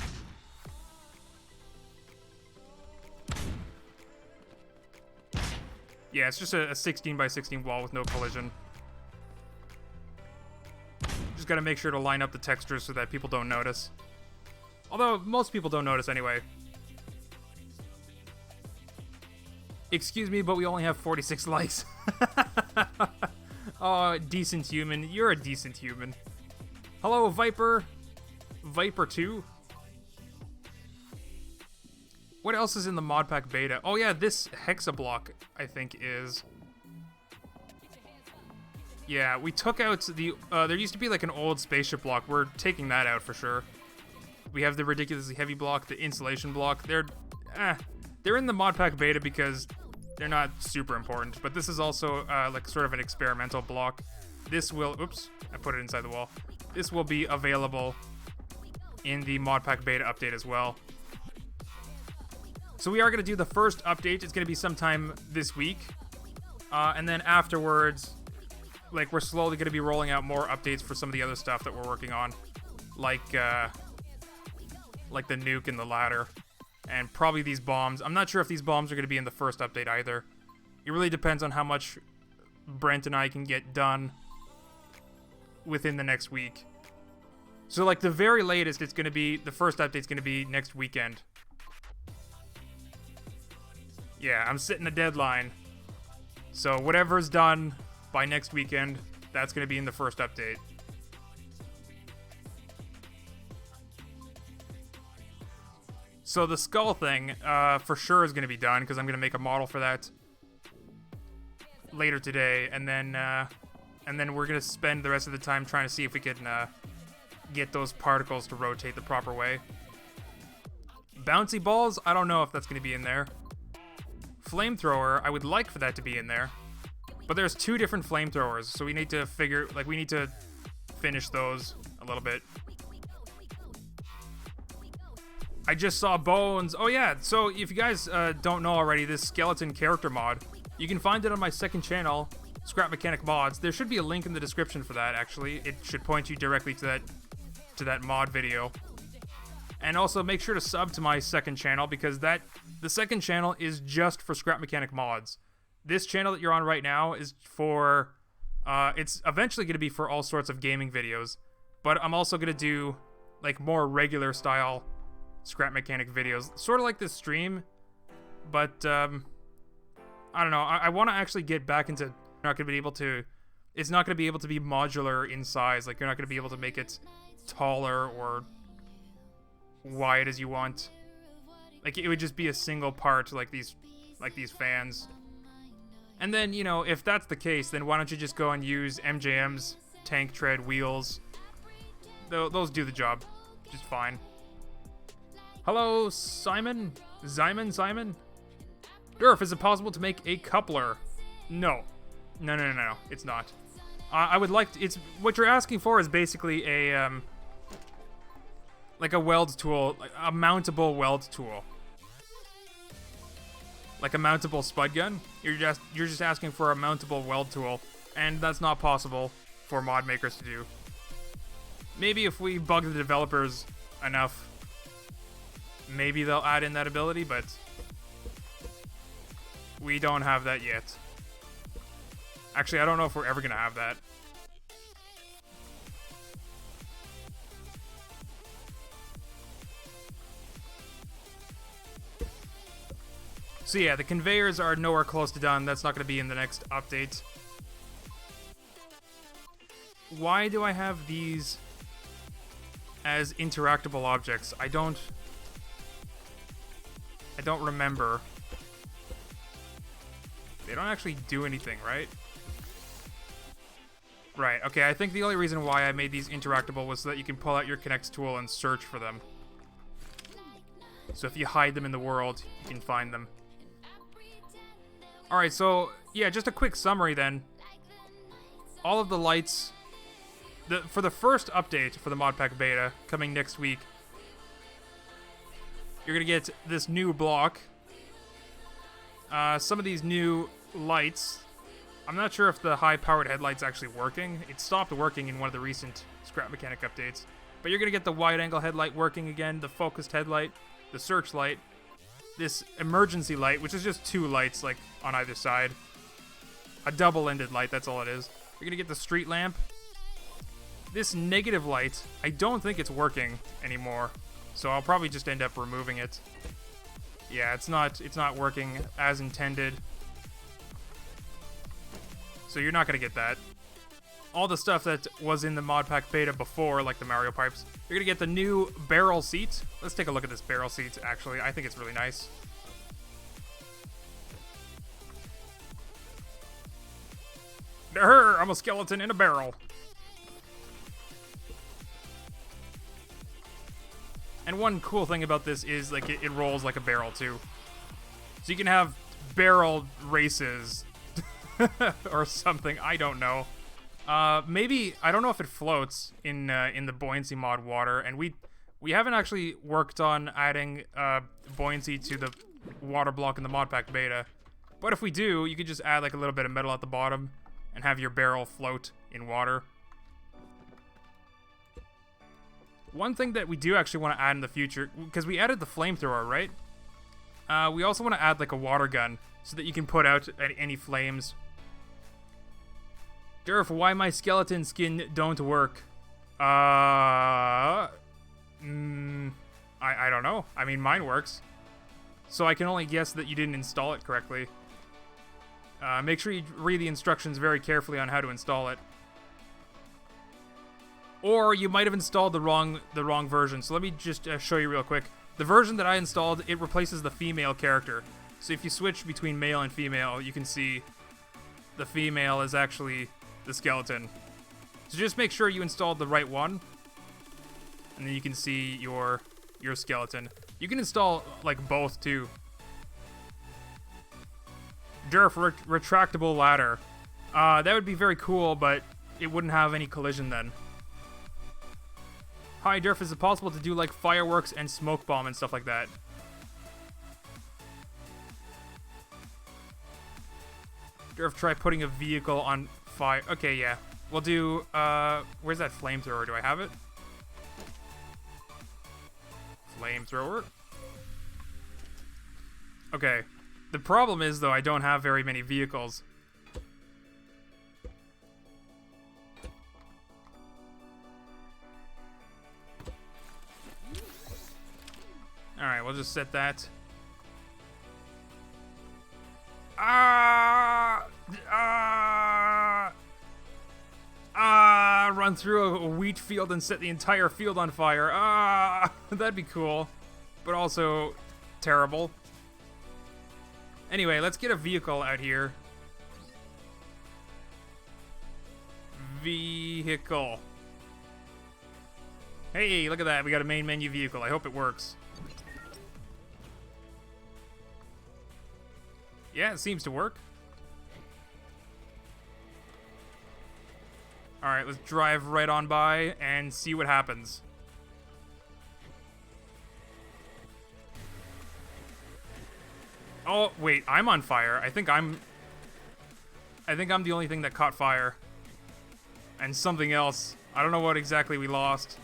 Speaker 1: Yeah, it's just a 16 by 16 wall with no collision. Just gotta make sure to line up the textures so that people don't notice. Although, most people don't notice anyway. Excuse me, but we only have 46 likes. Oh, decent human. You're a decent human. Hello, Viper. Viper 2. What else is in the Modpack beta? Oh yeah, this hexa block, I think, is... Yeah, we took out the... there used to be like an old spaceship block. We're taking that out for sure. We have the ridiculously heavy block, the insulation block. They're in the Modpack beta because they're not super important. But this is also like sort of an experimental block. This will... Oops, I put it inside the wall. This will be available in the Modpack beta update as well. So we are going to do the first update. It's going to be sometime this week. And then afterwards, like, we're slowly going to be rolling out more updates for some of the other stuff that we're working on. Like the nuke and the ladder. And probably these bombs. I'm not sure if these bombs are going to be in the first update either. It really depends on how much Brent and I can get done within the next week. So, like, the very latest, it's going to be... The first update's going to be next weekend. Yeah, I'm setting a deadline. So, whatever's done by next weekend, that's going to be in the first update. So, the skull thing, for sure is going to be done, because I'm going to make a model for that later today. And then we're going to spend the rest of the time trying to see if we can... get those particles to rotate the proper way. Bouncy balls, I don't know if that's going to be in there. Flamethrower, I would like for that to be in there. But there's two different flamethrowers, so we need to finish those a little bit. I just saw bones. Oh yeah, so if you guys don't know already, this skeleton character mod, you can find it on my second channel, Scrap Mechanic Mods. There should be a link in the description for that, actually. It should point you directly to that mod video. And also make sure to sub to my second channel, because the second channel is just for Scrap Mechanic Mods. This channel that you're on right now is for it's eventually going to be for all sorts of gaming videos, but I'm also going to do like more regular style Scrap Mechanic videos, sort of like this stream, but I don't know, I want to actually get back into... It's not going to be able to be modular in size. Like, you're not going to be able to make it taller or wide as you want. Like, it would just be a single part, like these fans. And then, you know, if that's the case, then why don't you just go and use MJM's tank tread wheels? Those do the job just fine. Hello, Simon? Simon? Durf, is it possible to make a coupler? No. No, it's not. I would like to, it's what you're asking for is basically a like a weld tool, a mountable weld tool. Like a mountable spud gun. You're just asking for a mountable weld tool, and that's not possible for mod makers to do. Maybe if we bug the developers enough, maybe they'll add in that ability, but we don't have that yet. Actually, I don't know if we're ever going to have that. So yeah, the conveyors are nowhere close to done. That's not going to be in the next update. Why do I have these as interactable objects? I don't remember. They don't actually do anything, right? Right, okay, I think the only reason why I made these interactable was so that you can pull out your Connect tool and search for them. So if you hide them in the world, you can find them. Alright, so, yeah, just a quick summary then. All of the lights... For the first update for the Modpack beta, coming next week, you're gonna get this new block. Some of these new lights... I'm not sure if the high-powered headlight's actually working. It stopped working in one of the recent Scrap Mechanic updates. But you're going to get the wide-angle headlight working again, the focused headlight, the searchlight, this emergency light, which is just two lights, like, on either side, A double-ended light, that's all it is. You're gonna get the street lamp. This negative light, I don't think it's working anymore, so I'll probably just end up removing it. Yeah, it's not working as intended. So you're not gonna get that. All the stuff that was in the Modpack Beta before, like the Mario pipes, you're gonna get the new barrel seat. Let's take a look at this barrel seat, actually. I think it's really nice. I'm a skeleton in a barrel. And one cool thing about this is, like, it rolls like a barrel, too. So you can have barrel races or something. I don't know. Maybe, I don't know if it floats in the buoyancy mod water, and we haven't actually worked on adding buoyancy to the water block in the Modpack Beta. But if we do, you could just add like a little bit of metal at the bottom and have your barrel float in water. One thing that we do actually want to add in the future, because we added the flamethrower, right? We also want to add like a water gun so that you can put out any flames. Durf, why my skeleton skin don't work? I don't know. I mean, mine works. So I can only guess that you didn't install it correctly. Make sure you read the instructions very carefully on how to install it. Or you might have installed the wrong version. So let me just show you real quick. The version that I installed, it replaces the female character. So if you switch between male and female, you can see the female is actually the skeleton. So just make sure you installed the right one, and then you can see your skeleton. You can install like both too. Durf, retractable ladder. That would be very cool, but it wouldn't have any collision then. Hi, Durf, is it possible to do like fireworks and smoke bomb and stuff like that? Durf, try putting a vehicle on fire. Okay, yeah. We'll do, where's that flamethrower? Do I have it? Flamethrower. Okay. The problem is, though, I don't have very many vehicles. Alright, we'll just set that. Run through a wheat field and set the entire field on fire. That'd be cool, but also terrible. Anyway, let's get a vehicle out here. Vehicle. Hey, look at that. We got a main menu vehicle. I hope it works. Yeah, it seems to work. Alright, let's drive right on by and see what happens. Oh, wait, I'm on fire. I think I'm the only thing that caught fire. And something else. I don't know what exactly we lost.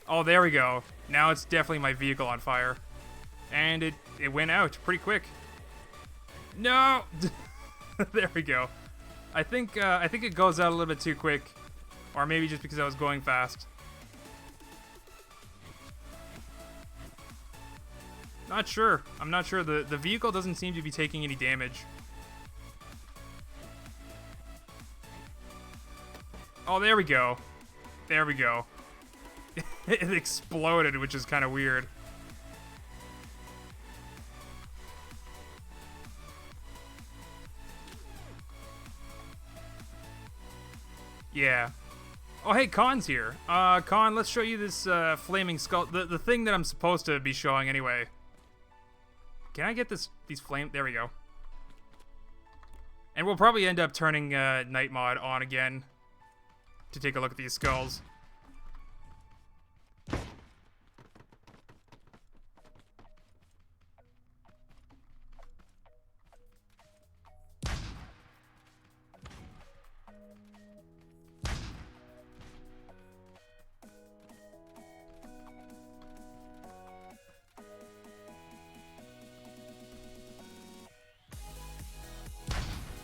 Speaker 1: Oh, there we go. Now it's definitely my vehicle on fire. And it went out pretty quick. No! There we go. I think it goes out a little bit too quick. Or maybe just because I was going fast. Not sure. I'm not sure. The vehicle doesn't seem to be taking any damage. Oh, there we go. There we go. It exploded, which is kind of weird. Yeah. Oh, hey, Khan's here. Khan, let's show you this flaming skull. The thing that I'm supposed to be showing anyway. Can I get these flame? There we go. And we'll probably end up turning night mod on again to take a look at these skulls.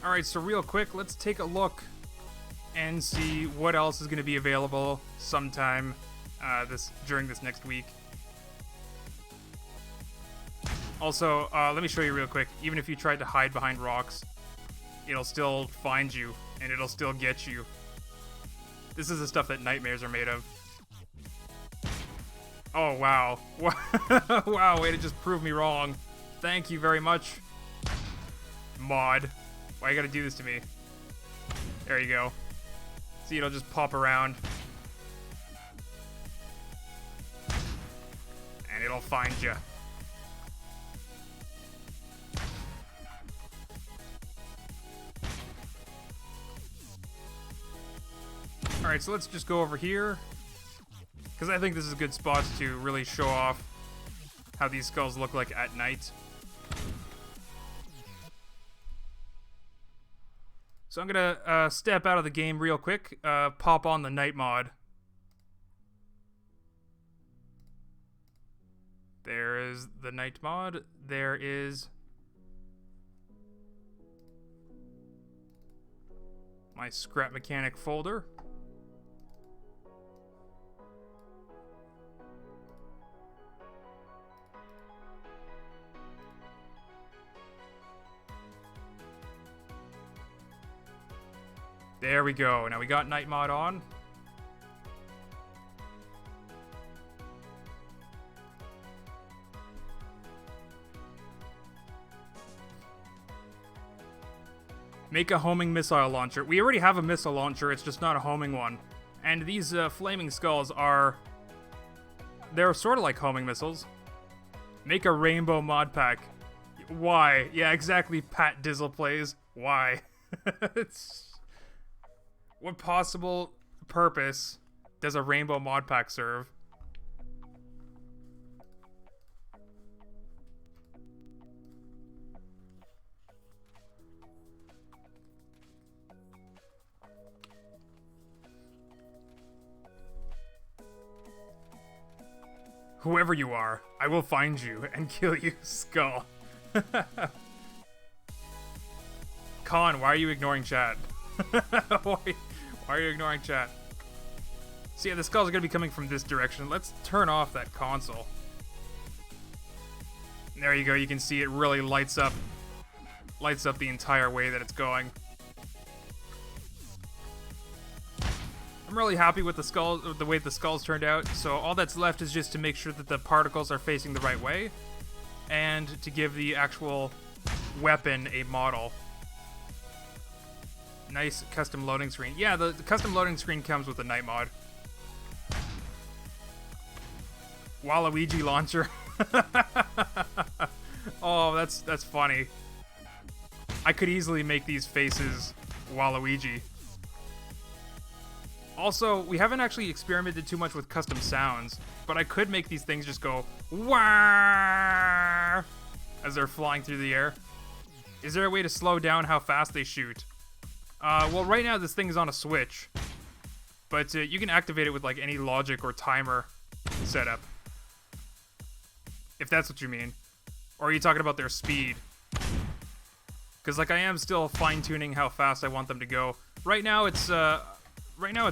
Speaker 1: Alright, so real quick, let's take a look and see what else is going to be available sometime during this next week. Also, let me show you real quick. Even if you tried to hide behind rocks, it'll still find you, and it'll still get you. This is the stuff that nightmares are made of. Oh, wow. Wow, way to just prove me wrong. Thank you very much, mod. Why you gotta do this to me? There you go. See, it'll just pop around. And it'll find you. Alright, so let's just go over here. Because I think this is a good spot to really show off how these skulls look like at night. So I'm gonna step out of the game real quick, pop on the night mod. There is the night mod. There is my scrap mechanic folder. There we go. Now we got night mod on. Make a homing missile launcher. We already have a missile launcher, it's just not a homing one. And these flaming skulls are... they're sort of like homing missiles. Make a rainbow mod pack. Why? Yeah, exactly, Pat Dizzle plays. Why? It's... what possible purpose does a rainbow mod pack serve? Whoever you are, I will find you and kill you, Skull. Con, why are you ignoring chat? Why are you ignoring chat? So yeah, the skulls are going to be coming from this direction. Let's turn off that console. There you go, you can see it really lights up the entire way that it's going. I'm really happy with the way the skulls turned out, so all that's left is just to make sure that the particles are facing the right way, and to give the actual weapon a model. Nice custom loading screen. Yeah, the custom loading screen comes with the night mod. Waluigi launcher. Oh, that's funny. I could easily make these faces Waluigi. Also, we haven't actually experimented too much with custom sounds, but I could make these things just go wah as they're flying through the air. Is there a way to slow down how fast they shoot? Well, right now this thing is on a switch, but you can activate it with like any logic or timer setup, if that's what you mean. Or are you talking about their speed? Because like I am still fine-tuning how fast I want them to go. Right now it's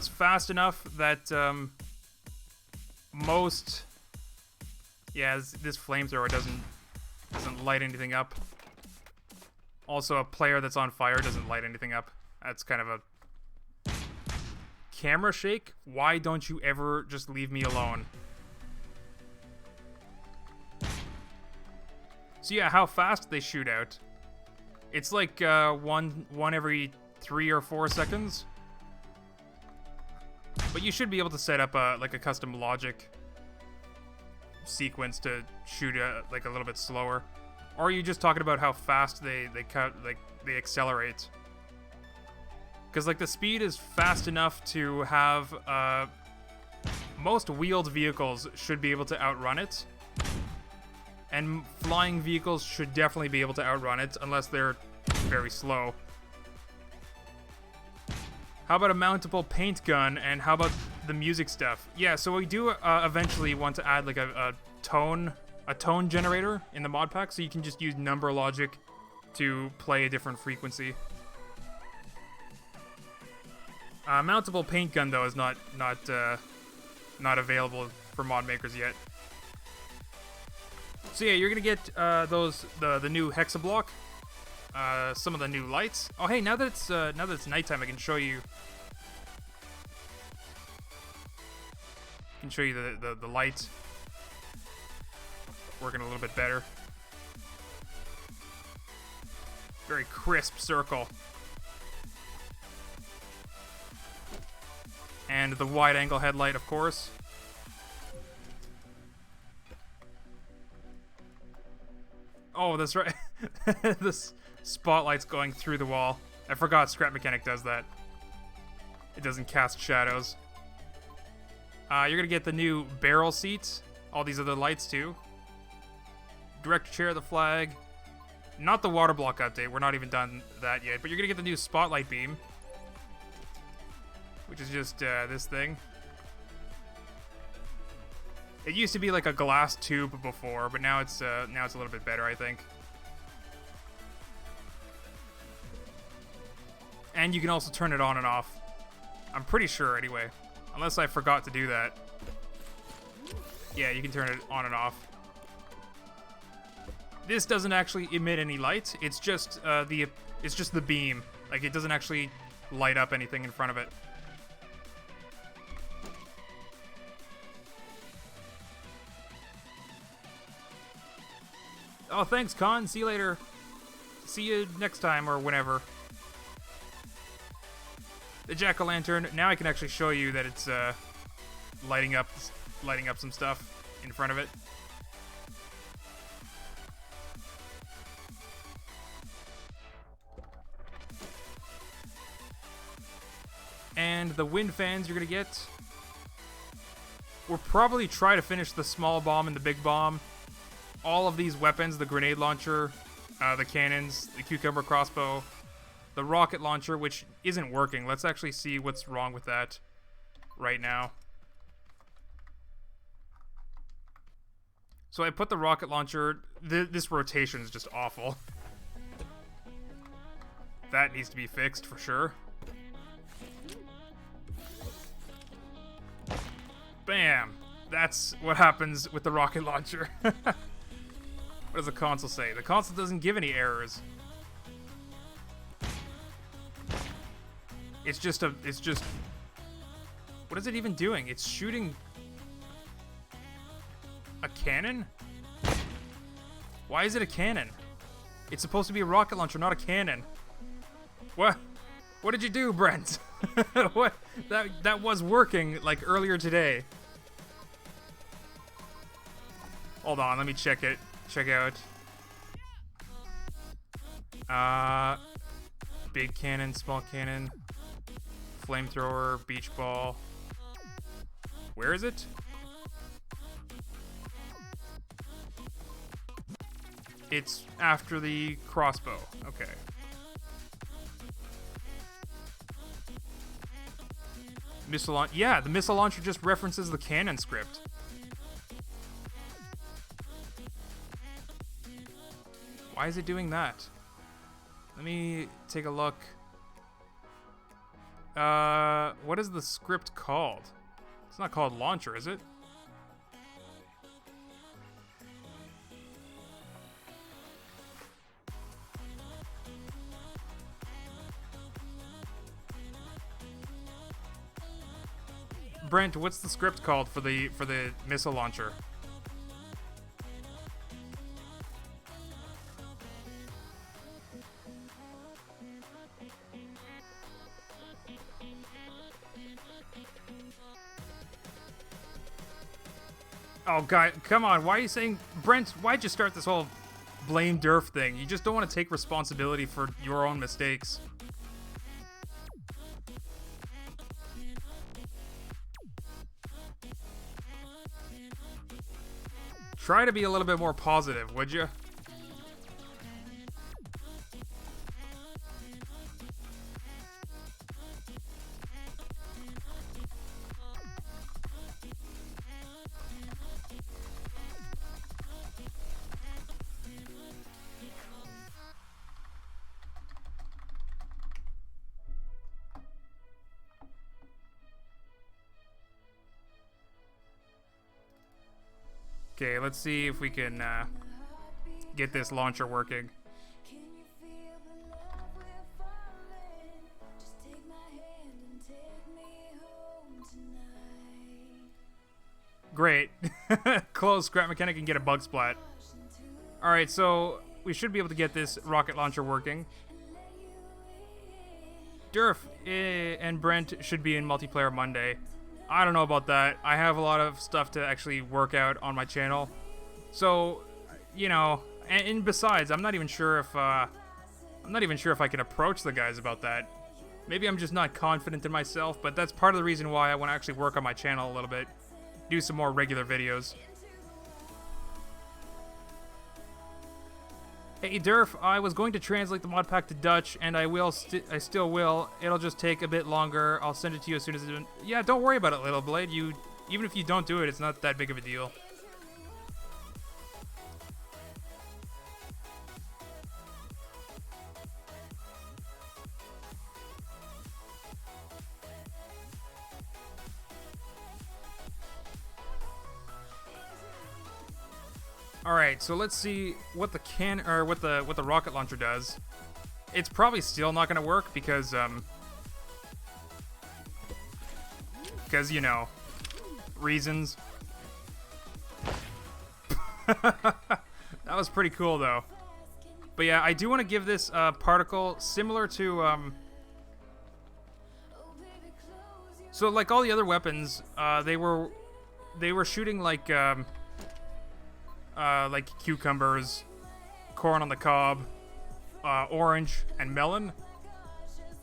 Speaker 1: fast enough that most... yeah, this flamethrower doesn't light anything up. Also, a player that's on fire doesn't light anything up. That's kind of a... camera shake? Why don't you ever just leave me alone? So yeah, how fast they shoot out. It's like one every 3 or 4 seconds. But you should be able to set up like a custom logic sequence to shoot like a little bit slower. Or are you just talking about how fast they accelerate? Because like the speed is fast enough to have most wheeled vehicles should be able to outrun it, and flying vehicles should definitely be able to outrun it unless they're very slow. How about a mountable paint gun, and how about the music stuff? Yeah, so we do eventually want to add like a tone generator in the mod pack, so you can just use number logic to play a different frequency. Mountable paint gun though is not available for mod makers yet. So yeah, you're gonna get the new hexa block, some of the new lights. Oh hey, now that it's nighttime, I can show you. The light working a little bit better. Very crisp circle. And the wide angle headlight, of course. Oh, that's right. This spotlight's going through the wall. I forgot Scrap Mechanic does that. It doesn't cast shadows. You're gonna get the new barrel seats. All these other lights too. Director chair, the flag. Not the water block update. We're not even done that yet. But you're gonna get the new spotlight beam, which is just this thing. It used to be like a glass tube before, but now it's a little bit better, I think. And you can also turn it on and off. I'm pretty sure, anyway. Unless I forgot to do that. Yeah, you can turn it on and off. This doesn't actually emit any light. It's just the beam. Like, it doesn't actually light up anything in front of it. Oh, thanks, Con. See you later. See you next time or whenever. The jack-o'-lantern. Now I can actually show you that it's lighting up some stuff in front of it. And the wind fans you're gonna get. We'll probably try to finish the small bomb and the big bomb. All of these weapons, the grenade launcher, the cannons, the cucumber crossbow, the rocket launcher, which isn't working. Let's actually see what's wrong with that right now. So I put the rocket launcher. This rotation is just awful. That needs to be fixed for sure. Bam! That's what happens with the rocket launcher. What does the console say? The console doesn't give any errors. It's just what is it even doing? It's shooting a cannon? Why is it a cannon? It's supposed to be a rocket launcher, not a cannon. What did you do, Brent? What? That was working like earlier today. Hold on, let me check it. Check out. Big cannon, small cannon, flamethrower, beach ball. Where is it? It's after the crossbow. Okay. Missile launcher. Yeah, the missile launcher just references the cannon script. Why is it doing that? Let me take a look. What is the script called? It's not called launcher, is it? Brent, what's the script called for the missile launcher? Oh, guy, come on. Why are you saying... Brent, why'd you start this whole blame Durf thing? You just don't want to take responsibility for your own mistakes. Try to be a little bit more positive, would you? Okay, let's see if we can get this launcher working. Great. Close scrap mechanic and get a bug splat. Alright, so we should be able to get this rocket launcher working. Durf and Brent should be in multiplayer Monday. I don't know about that. I have a lot of stuff to actually work out on my channel. So, you know, and besides, I'm not even sure if I can approach the guys about that. Maybe I'm just not confident in myself, but that's part of the reason why I want to actually work on my channel a little bit. Do some more regular videos. Hey Durf, I was going to translate the mod pack to Dutch, and I still will. It'll just take a bit longer. I'll send it to you as soon as it's... Yeah, don't worry about it, Little Blade. Even if you don't do it, it's not that big of a deal. Alright, so let's see what the rocket launcher does. It's probably still not gonna work because you know, reasons. That was pretty cool though. But yeah, I do want to give this particle similar to so like all the other weapons, they were shooting like cucumbers, corn on the cob, orange, and melon.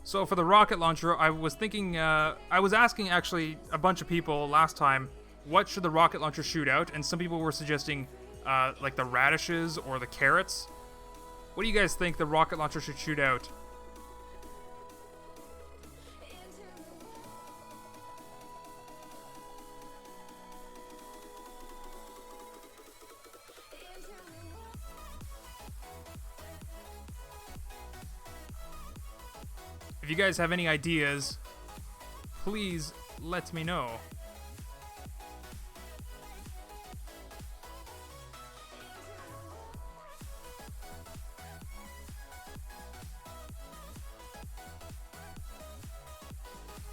Speaker 1: So for the rocket launcher, I was thinking, I was asking actually a bunch of people last time, what should the rocket launcher shoot out? And some people were suggesting like the radishes or the carrots. What do you guys think the rocket launcher should shoot out? If you guys have any ideas, please let me know.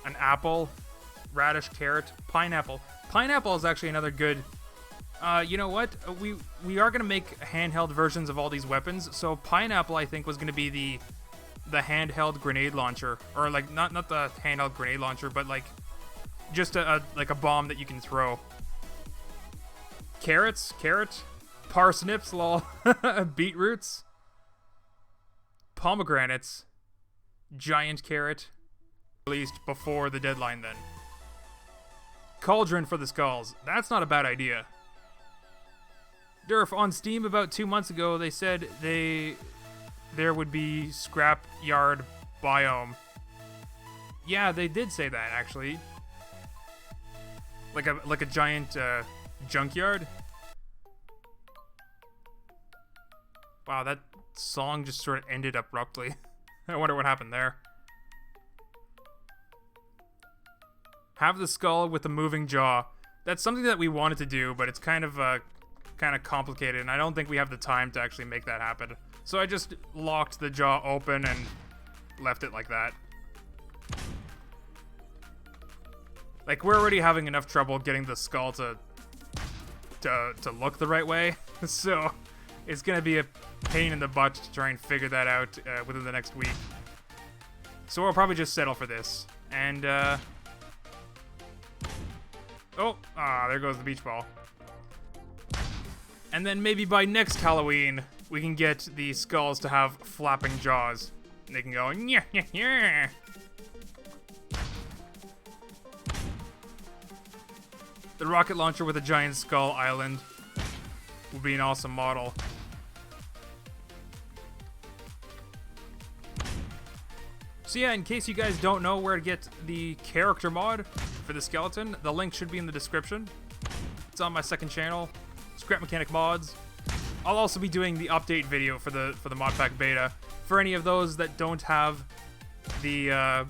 Speaker 1: An apple, radish, carrot, pineapple. Pineapple is actually another good... you know what? We are going to make handheld versions of all these weapons, so pineapple I think was going to be the handheld grenade launcher, or like not the handheld grenade launcher, but like just like a bomb that you can throw. Carrot, parsnips, lol, beetroots, pomegranates, giant carrot, released before the deadline then. Cauldron for the skulls. That's not a bad idea. Durf, on Steam about 2 months ago, they said there would be scrap yard biome. Yeah, they did say that actually. Like a giant junkyard. Wow, that song just sort of ended abruptly. I wonder what happened there. Have the skull with a moving jaw. That's something that we wanted to do, but it's kind of complicated, and I don't think we have the time to actually make that happen. So I just locked the jaw open and left it like that. Like, we're already having enough trouble getting the skull to look the right way, so it's gonna be a pain in the butt to try and figure that out within the next week. So we'll probably just settle for this. And there goes the beach ball. And then maybe by next Halloween, we can get the skulls to have flapping jaws. And they can go, yeah, yeah, yeah. The rocket launcher with a giant skull island would be an awesome model. So yeah, in case you guys don't know where to get the character mod for the skeleton, the link should be in the description. It's on my second channel, Scrap Mechanic Mods. I'll also be doing the update video for the Modpack Beta. For any of those that don't have the...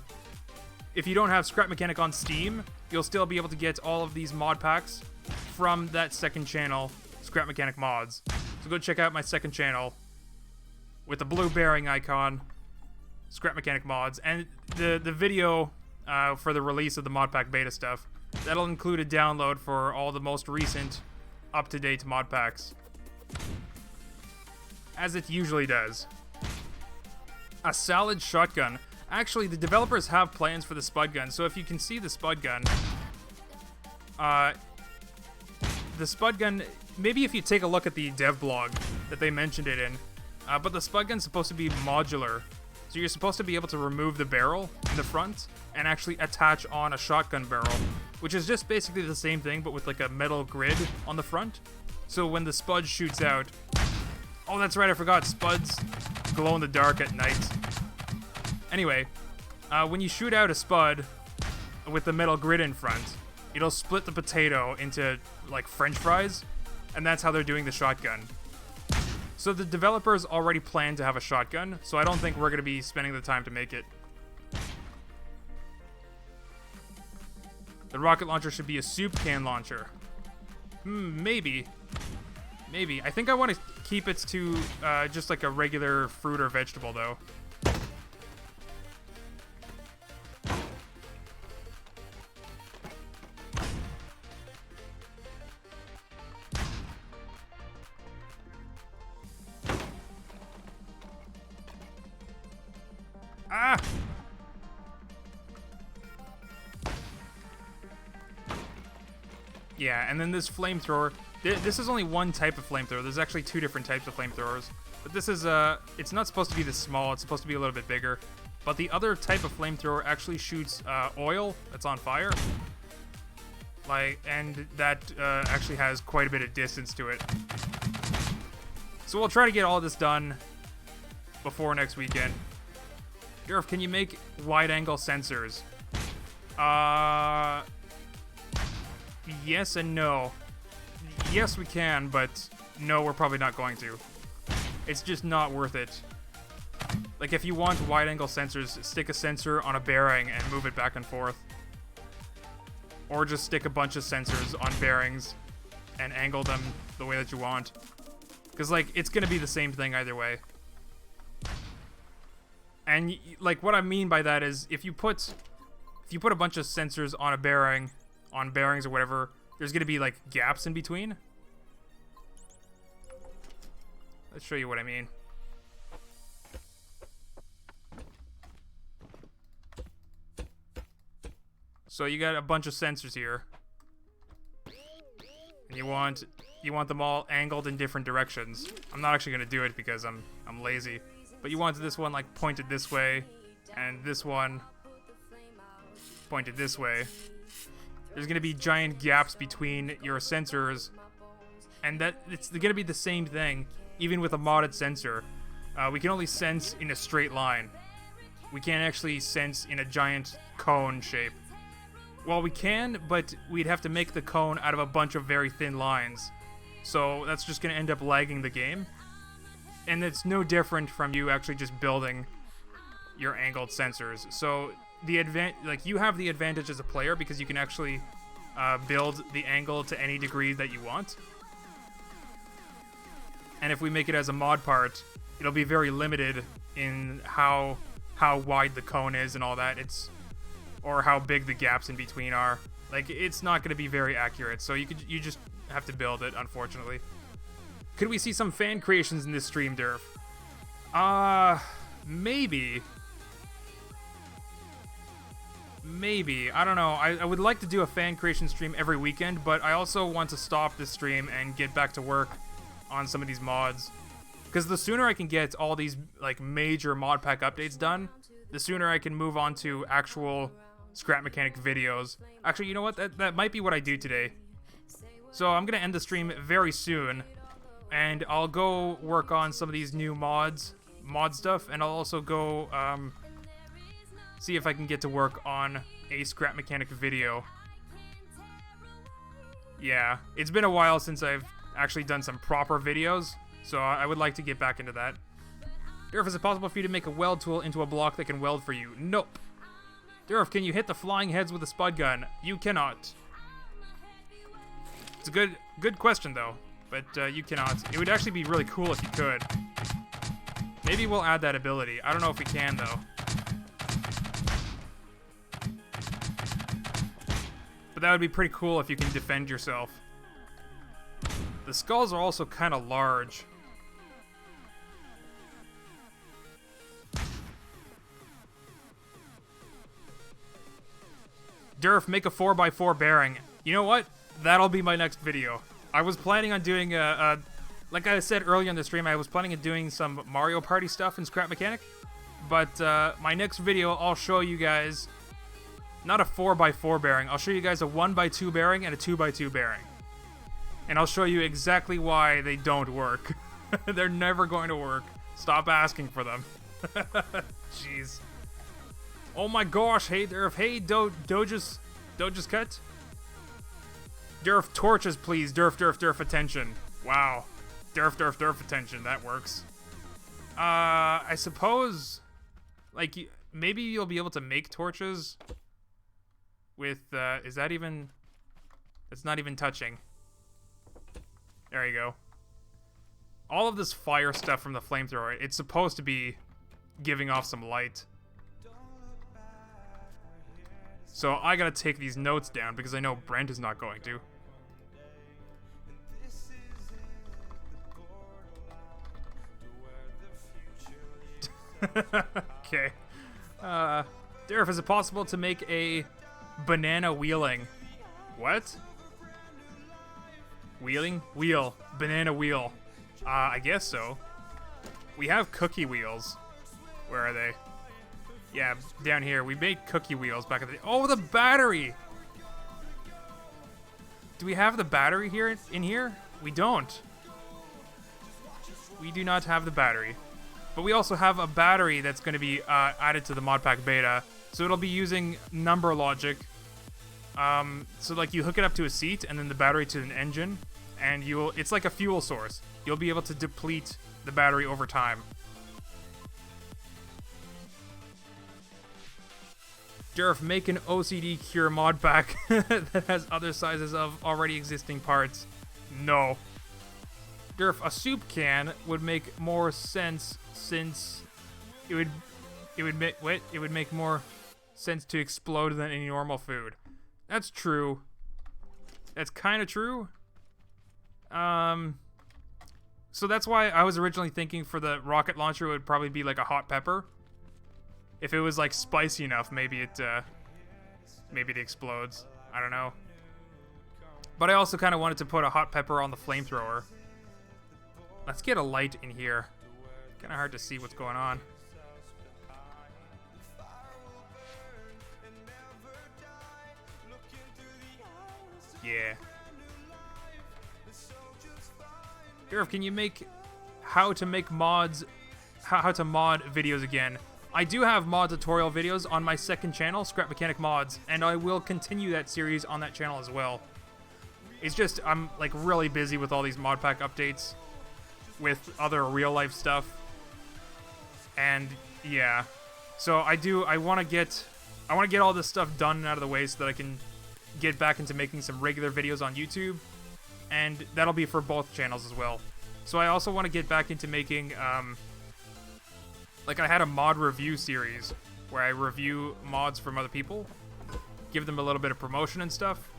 Speaker 1: if you don't have Scrap Mechanic on Steam, you'll still be able to get all of these mod packs from that second channel scrap mechanic mods. So go check out my second channel with the blue bearing icon, scrap mechanic mods, and the video for the release of the Modpack beta stuff. That'll include a download for all the most recent, up-to-date mod packs, as it usually does. A salad shotgun. Actually, the developers have plans for the spud gun, so if you can see the spud gun, maybe if you take a look at the dev blog that they mentioned it in, but the spud gun's supposed to be modular, so you're supposed to be able to remove the barrel in the front and actually attach on a shotgun barrel, which is just basically the same thing, but with like a metal grid on the front. So when the spud shoots out... Oh, that's right, I forgot. Spuds glow in the dark at night. Anyway, when you shoot out a spud with the metal grid in front, it'll split the potato into, like, French fries, and that's how they're doing the shotgun. So the developers already plan to have a shotgun, so I don't think we're going to be spending the time to make it. The rocket launcher should be a soup can launcher. Maybe. Maybe. I think I want to keep it to just like a regular fruit or vegetable, though. Ah! Yeah, and then this flamethrower. This is only one type of flamethrower. There's actually two different types of flamethrowers. But this is, it's not supposed to be this small. It's supposed to be a little bit bigger. But the other type of flamethrower actually shoots oil that's on fire. And that actually has quite a bit of distance to it. So we'll try to get all this done before next weekend. Durf, can you make wide-angle sensors? Yes and no. Yes, we can, but no, we're probably not going to. It's just not worth it. Like, if you want wide-angle sensors, stick a sensor on a bearing and move it back and forth. Or just stick a bunch of sensors on bearings and angle them the way that you want. Because, like, it's going to be the same thing either way. And, like, what I mean by that is, if you put a bunch of sensors on a bearing, on bearings or whatever, there's going to be, like, gaps in between. Let's show you what I mean. So you got a bunch of sensors here. And you want them all angled in different directions. I'm not actually going to do it because I'm lazy. But you want this one, like, pointed this way, and this one pointed this way. There's going to be giant gaps between your sensors, and it's going to be the same thing, even with a modded sensor. We can only sense in a straight line. We can't actually sense in a giant cone shape. Well, we can, but we'd have to make the cone out of a bunch of very thin lines. So that's just going to end up lagging the game. And it's no different from you actually just building your angled sensors. So you have the advantage as a player because you can actually build the angle to any degree that you want. And if we make it as a mod part, it'll be very limited in how wide the cone is and all that. Or how big the gaps in between are. Like, it's not going to be very accurate. So you just have to build it, unfortunately. Could we see some fan creations in this stream, Durf? Maybe. Maybe. I don't know. I would like to do a fan creation stream every weekend, but I also want to stop this stream and get back to work on some of these mods. Because the sooner I can get all these, like, major mod pack updates done, the sooner I can move on to actual scrap mechanic videos. Actually, you know what? That might be what I do today. So I'm going to end the stream very soon. And I'll go work on some of these new mod stuff, and I'll also go see if I can get to work on a scrap mechanic video. Yeah, it's been a while since I've actually done some proper videos, so I would like to get back into that. Durf, is it possible for you to make a weld tool into a block that can weld for you? Nope. Durf, can you hit the flying heads with a spud gun? You cannot. It's a good question, though. but you cannot. It would actually be really cool if you could. Maybe we'll add that ability. I don't know if we can, though. But that would be pretty cool if you can defend yourself. The skulls are also kind of large. Durf, make a 4x4 bearing. You know what? That'll be my next video. I was planning on doing like I said earlier in the stream, I was planning on doing some Mario Party stuff in Scrap Mechanic. But my next video, I'll show you guys not a 4x4 bearing. I'll show you guys a 1x2 bearing and a 2x2 bearing. And I'll show you exactly why they don't work. They're never going to work. Stop asking for them. Jeez. Oh my gosh, hey Durf, hey Doja's cut. Durf, torches please, Durf, attention. Wow. Durf, attention, that works. I suppose, like, maybe you'll be able to make torches with, is that even, it's not even touching. There you go. All of this fire stuff from the flamethrower, it's supposed to be giving off some light. So I gotta take these notes down because I know Brent is not going to. Okay. Durf, is it possible to make a banana wheeling? What? Wheeling? Wheel. Banana wheel. I guess so. We have cookie wheels. Where are they? Yeah, down here. We made cookie wheels back in the day. Oh, the battery! Do we have the battery here in here? We don't. We do not have the battery. But we also have a battery that's going to be added to the Modpack beta. So it'll be using number logic. So like you hook it up to a seat and then the battery to an engine. And it's like a fuel source. You'll be able to deplete the battery over time. Durf, make an OCD cure mod pack that has other sizes of already existing parts. No. Durf, a soup can would make more sense since it would make more sense to explode than any normal food. That's true. That's kind of true. So that's why I was originally thinking for the rocket launcher it would probably be like a hot pepper. If it was like spicy enough, maybe it explodes. I don't know. But I also kind of wanted to put a hot pepper on the flamethrower. Let's get a light in here. Kind of hard to see what's going on. Yeah. Durf, can you make how to make mods, how to mod videos again? I do have mod tutorial videos on my second channel, Scrap Mechanic Mods, and I will continue that series on that channel as well. It's just, I'm like really busy with all these mod pack updates with other real life stuff. And yeah. So I want to get all this stuff done and out of the way so that I can get back into making some regular videos on YouTube. And that'll be for both channels as well. So I also want to get back into making, like I had a mod review series where I review mods from other people, give them a little bit of promotion and stuff.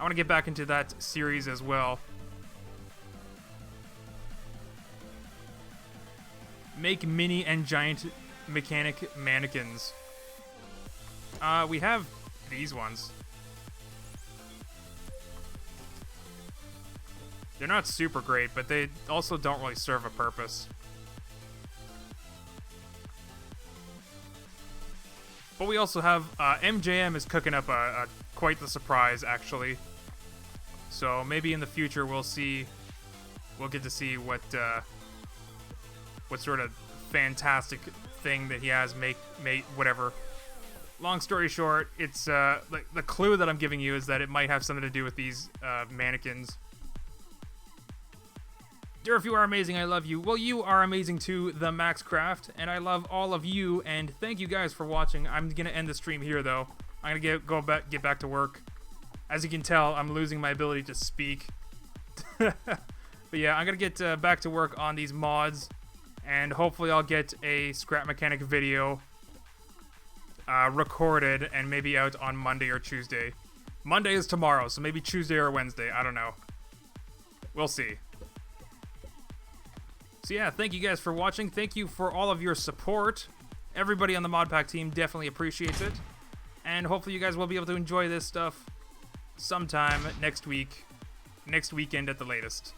Speaker 1: I want to get back into that series as well. Make mini and giant mechanic mannequins. We have these ones. They're not super great, but they also don't really serve a purpose. But we also have, MJM is cooking up quite the surprise, actually. So maybe in the future we'll get to see what sort of fantastic thing that he has made, whatever. Long story short, it's, like, the clue that I'm giving you is that it might have something to do with these, mannequins. Durf, you are amazing, I love you. Well, you are amazing too, the Maxcraft, and I love all of you, and thank you guys for watching. I'm gonna end the stream here, though. I'm gonna get back to work. As you can tell, I'm losing my ability to speak. But yeah, I'm gonna get back to work on these mods, and hopefully I'll get a scrap mechanic video recorded and maybe out on Monday or Tuesday. Monday is tomorrow, so maybe Tuesday or Wednesday. I don't know. We'll see. So yeah, thank you guys for watching. Thank you for all of your support. Everybody on the Modpack team definitely appreciates it. And hopefully you guys will be able to enjoy this stuff sometime next week. Next weekend at the latest.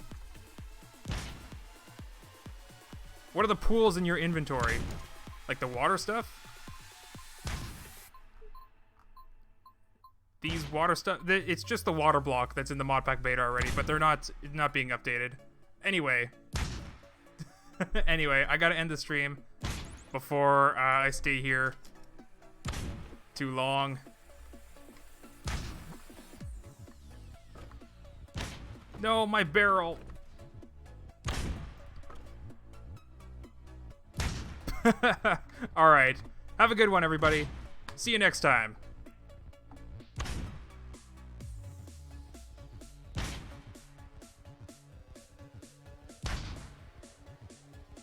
Speaker 1: What are the pools in your inventory? Like the water stuff? These water stuff, it's just the water block that's in the Modpack beta already, but they're not being updated. Anyway. Anyway, I gotta end the stream before I stay here too long. No, my barrel. Alright. Have a good one, everybody. See you next time.